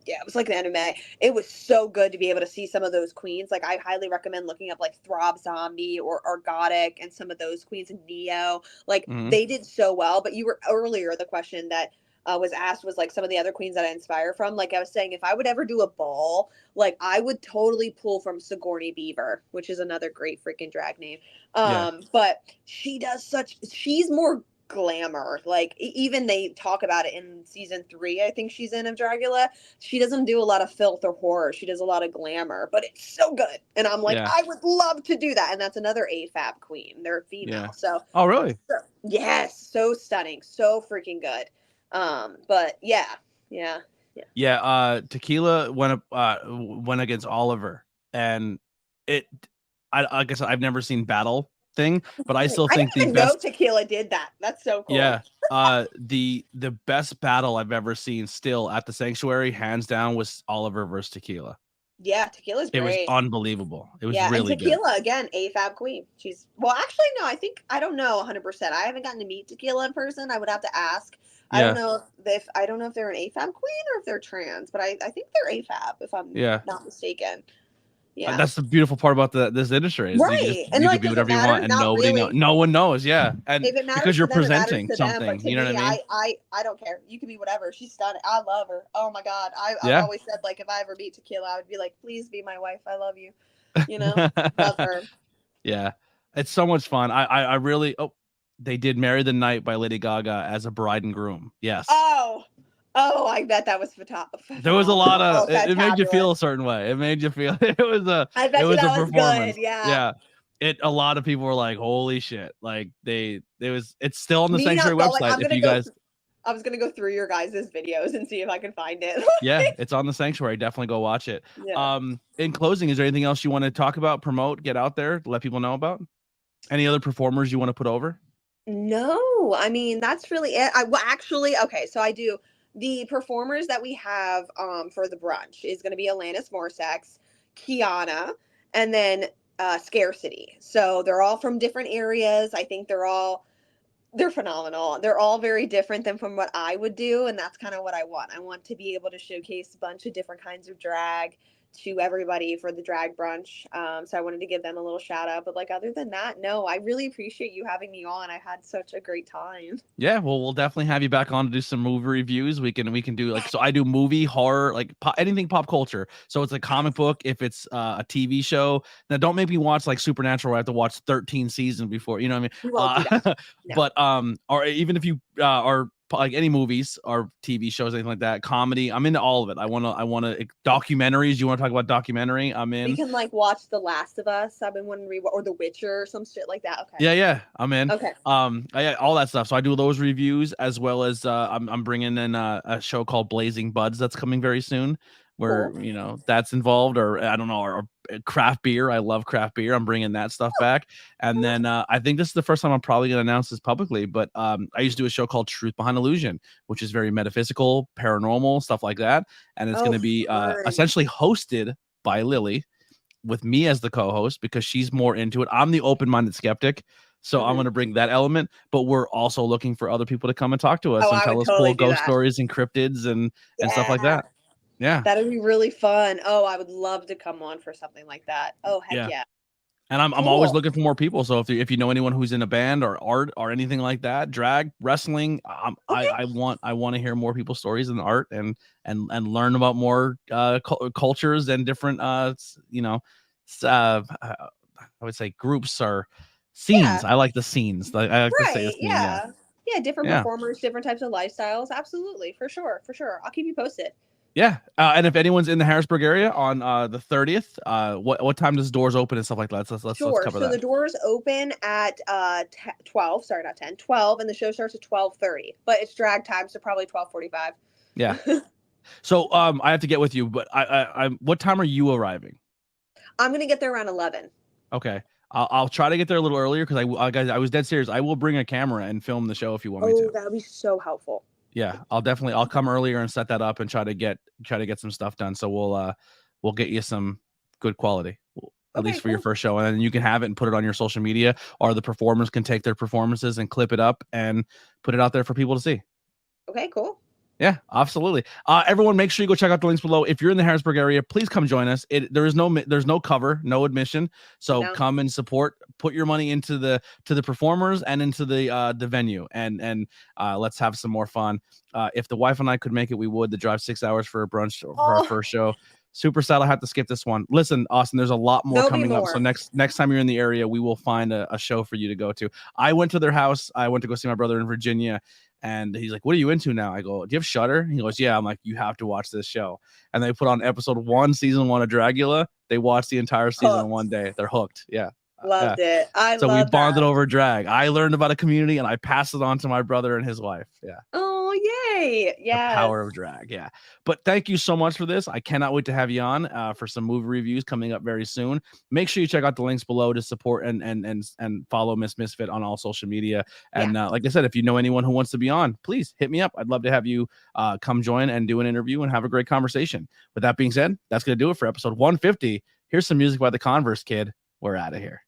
yeah, it was like the end of May. It was so good to be able to see some of those queens. Like, I highly recommend looking up like Throb Zombie or Argotic and some of those queens in Neo. Like, they did so well. But you were earlier, the question that was asked was like some of the other queens that I inspire from. Like I was saying, if I would ever do a ball, like I would totally pull from Sigourney Beaver, which is another great freaking drag name. Yeah. But she's more glamour. Like even they talk about it in season 3, I think she's in, of Dragula. She doesn't do a lot of filth or horror. She does a lot of glamour, but it's so good. And I'm like, Yeah. I would love to do that. And that's another AFAB queen. They're female. Yeah. So Oh, really? yes, so stunning, so freaking good. But yeah. Tequila went against Oliver, and I guess I've never seen battle thing, but I still think I didn't even know Tequila did that. That's so cool. Yeah. The best battle I've ever seen still at the Sanctuary, hands down, was Oliver versus Tequila. Yeah, Tequila's great. It was unbelievable. It was really and Tequila, again, AFAB queen. She's, well, actually, no, I don't know 100%. I haven't gotten to meet Tequila in person. I would have to ask. I don't know if they're an AFAB queen or if they're trans, but I think they're AFAB, if I'm not mistaken. Yeah, that's the beautiful part about this industry, is right? you And can like, be whatever you want, and nobody no one knows. Yeah, and if it matters because you're to them, presenting it matters to them, something, but to you know me, what I mean? I don't care. You can be whatever. She's stunning. I love her. Oh my god, I've always said, like, if I ever meet Tequila, I would be like, please be my wife. I love you. Love her. Yeah, it's so much fun. I really they did "Marry the Night" by Lady Gaga as a bride and groom. Yes. Oh, I bet that was phenomenal. There was a lot of it made you feel a certain way. It made you feel it was a performance. Good. Yeah. A lot of people were like, holy shit. Like it's still on the Sanctuary website. If you guys, I was gonna go through your guys' videos and see if I can find it. Yeah, it's on the Sanctuary. Definitely go watch it. Yeah. In closing, is there anything else you want to talk about, promote, get out there, let people know about? Any other performers you want to put over? No, I mean, that's really it. Well, actually, okay, so I do the performers that we have for the brunch is going to be Alanis Morissette, Kiana, and then Scarcity. So they're all from different areas. I think they're phenomenal. They're all very different than from what I would do, and that's kind of what I want. I want to be able to showcase a bunch of different kinds of drag to everybody for the drag brunch. So I wanted to give them a little shout out. But like other than that, no, I really appreciate you having me on. I had such a great time. Yeah, well, we'll definitely have you back on to do some movie reviews. We can do like, so I do movie, horror, like anything pop culture. So it's a comic book. If it's a TV show, now don't make me watch like Supernatural where I have to watch 13 seasons before, you know what We won't do I that. mean? No. But or even if you are like any movies or TV shows, anything like that, comedy, I'm into all of it. I want to documentaries. You want to talk about documentary? I'm We in. can like watch The Last of Us. I've been wanting to or The Witcher or some shit like that. Okay. Yeah, I'm in. Okay. All that stuff. So I do those reviews as well as I'm bringing in a show called Blazing Buds that's coming very soon, where Cool. that's involved, or I don't know, or craft beer. I love craft beer. I'm bringing that stuff back, and then I think this is the first time I'm probably going to announce this publicly. But I used to do a show called Truth Behind Illusion, which is very metaphysical, paranormal stuff like that, and it's going to be Fun. essentially hosted by Lily, with me as the co-host because she's more into it. I'm the open-minded skeptic, so I'm going to bring that element, but we're also looking for other people to come and talk to us Oh, and I tell would us totally cool do ghost that. stories and cryptids and stuff like Yeah. that. Yeah. That'd be really fun. Oh, I would love to come on for something like that. Oh, heck Yeah. yeah. And I'm always Cool. looking for more people. So if you know anyone who's in a band or art or anything like that, drag, wrestling, Okay. I want to hear more people's stories and art and learn about more cultures and different I would say groups or Yeah. scenes. I like the scenes. I like to say the Right. scene. Yeah. Yeah. Yeah. Different Yeah. performers, different types of lifestyles. Absolutely. For sure. For sure. I'll keep you posted. Yeah. And if anyone's in the Harrisburg area on the 30th, what time does doors open and stuff like that? Let's Sure. cover So that. the doors open at 12. Sorry, not 10. 12, and the show starts at 12:30. But it's drag time, so probably 12:45. Yeah. So I have to get with you, but I what time are you arriving? I'm gonna get there around 11. Okay. I'll try to get there a little earlier because guys, I was dead serious. I will bring a camera and film the show if you want me Oh, to. that would be so helpful. Yeah, I'll come earlier and set that up and try to get some stuff done. So we'll get you some good quality, at Okay, least for your cool. first show, and then you can have it and put it on your social media, or the performers can take their performances and clip it up and put it out there for people to see. Okay, cool. Yeah, absolutely. Everyone, make sure you go check out the links below. If you're in the Harrisburg area, please come join us. There's no cover, no admission. So No. come and support. Put your money into the performers and into the venue, and let's have some more fun. If the wife and I could make it, we would. To drive 6 hours for a brunch for our first show. Super sad I have to skip this one. Listen, Austin, there's a lot more coming up. So next time you're in the area, we will find a show for you to go to. I went to their house. I went to go see my brother in Virginia. And he's like, "What are you into now?" I go, "Do you have Shudder?" He goes, "Yeah." I'm like, "You have to watch this show." And they put on episode 1, season 1 of Dragula. They watched the entire season in one day. They're hooked. Yeah. Loved it. So we bonded that. over drag. I learned about a community and I passed it on to my brother and his wife. Yeah. Oh, yay. Yeah. The power of drag. Yeah. But thank you so much for this. I cannot wait to have you on for some movie reviews coming up very soon. Make sure you check out the links below to support and follow Miss Misfit on all social media. And like I said, if you know anyone who wants to be on, please hit me up. I'd love to have you come join and do an interview and have a great conversation. With that being said, that's going to do it for episode 150. Here's some music by the Converse Kid. We're out of here.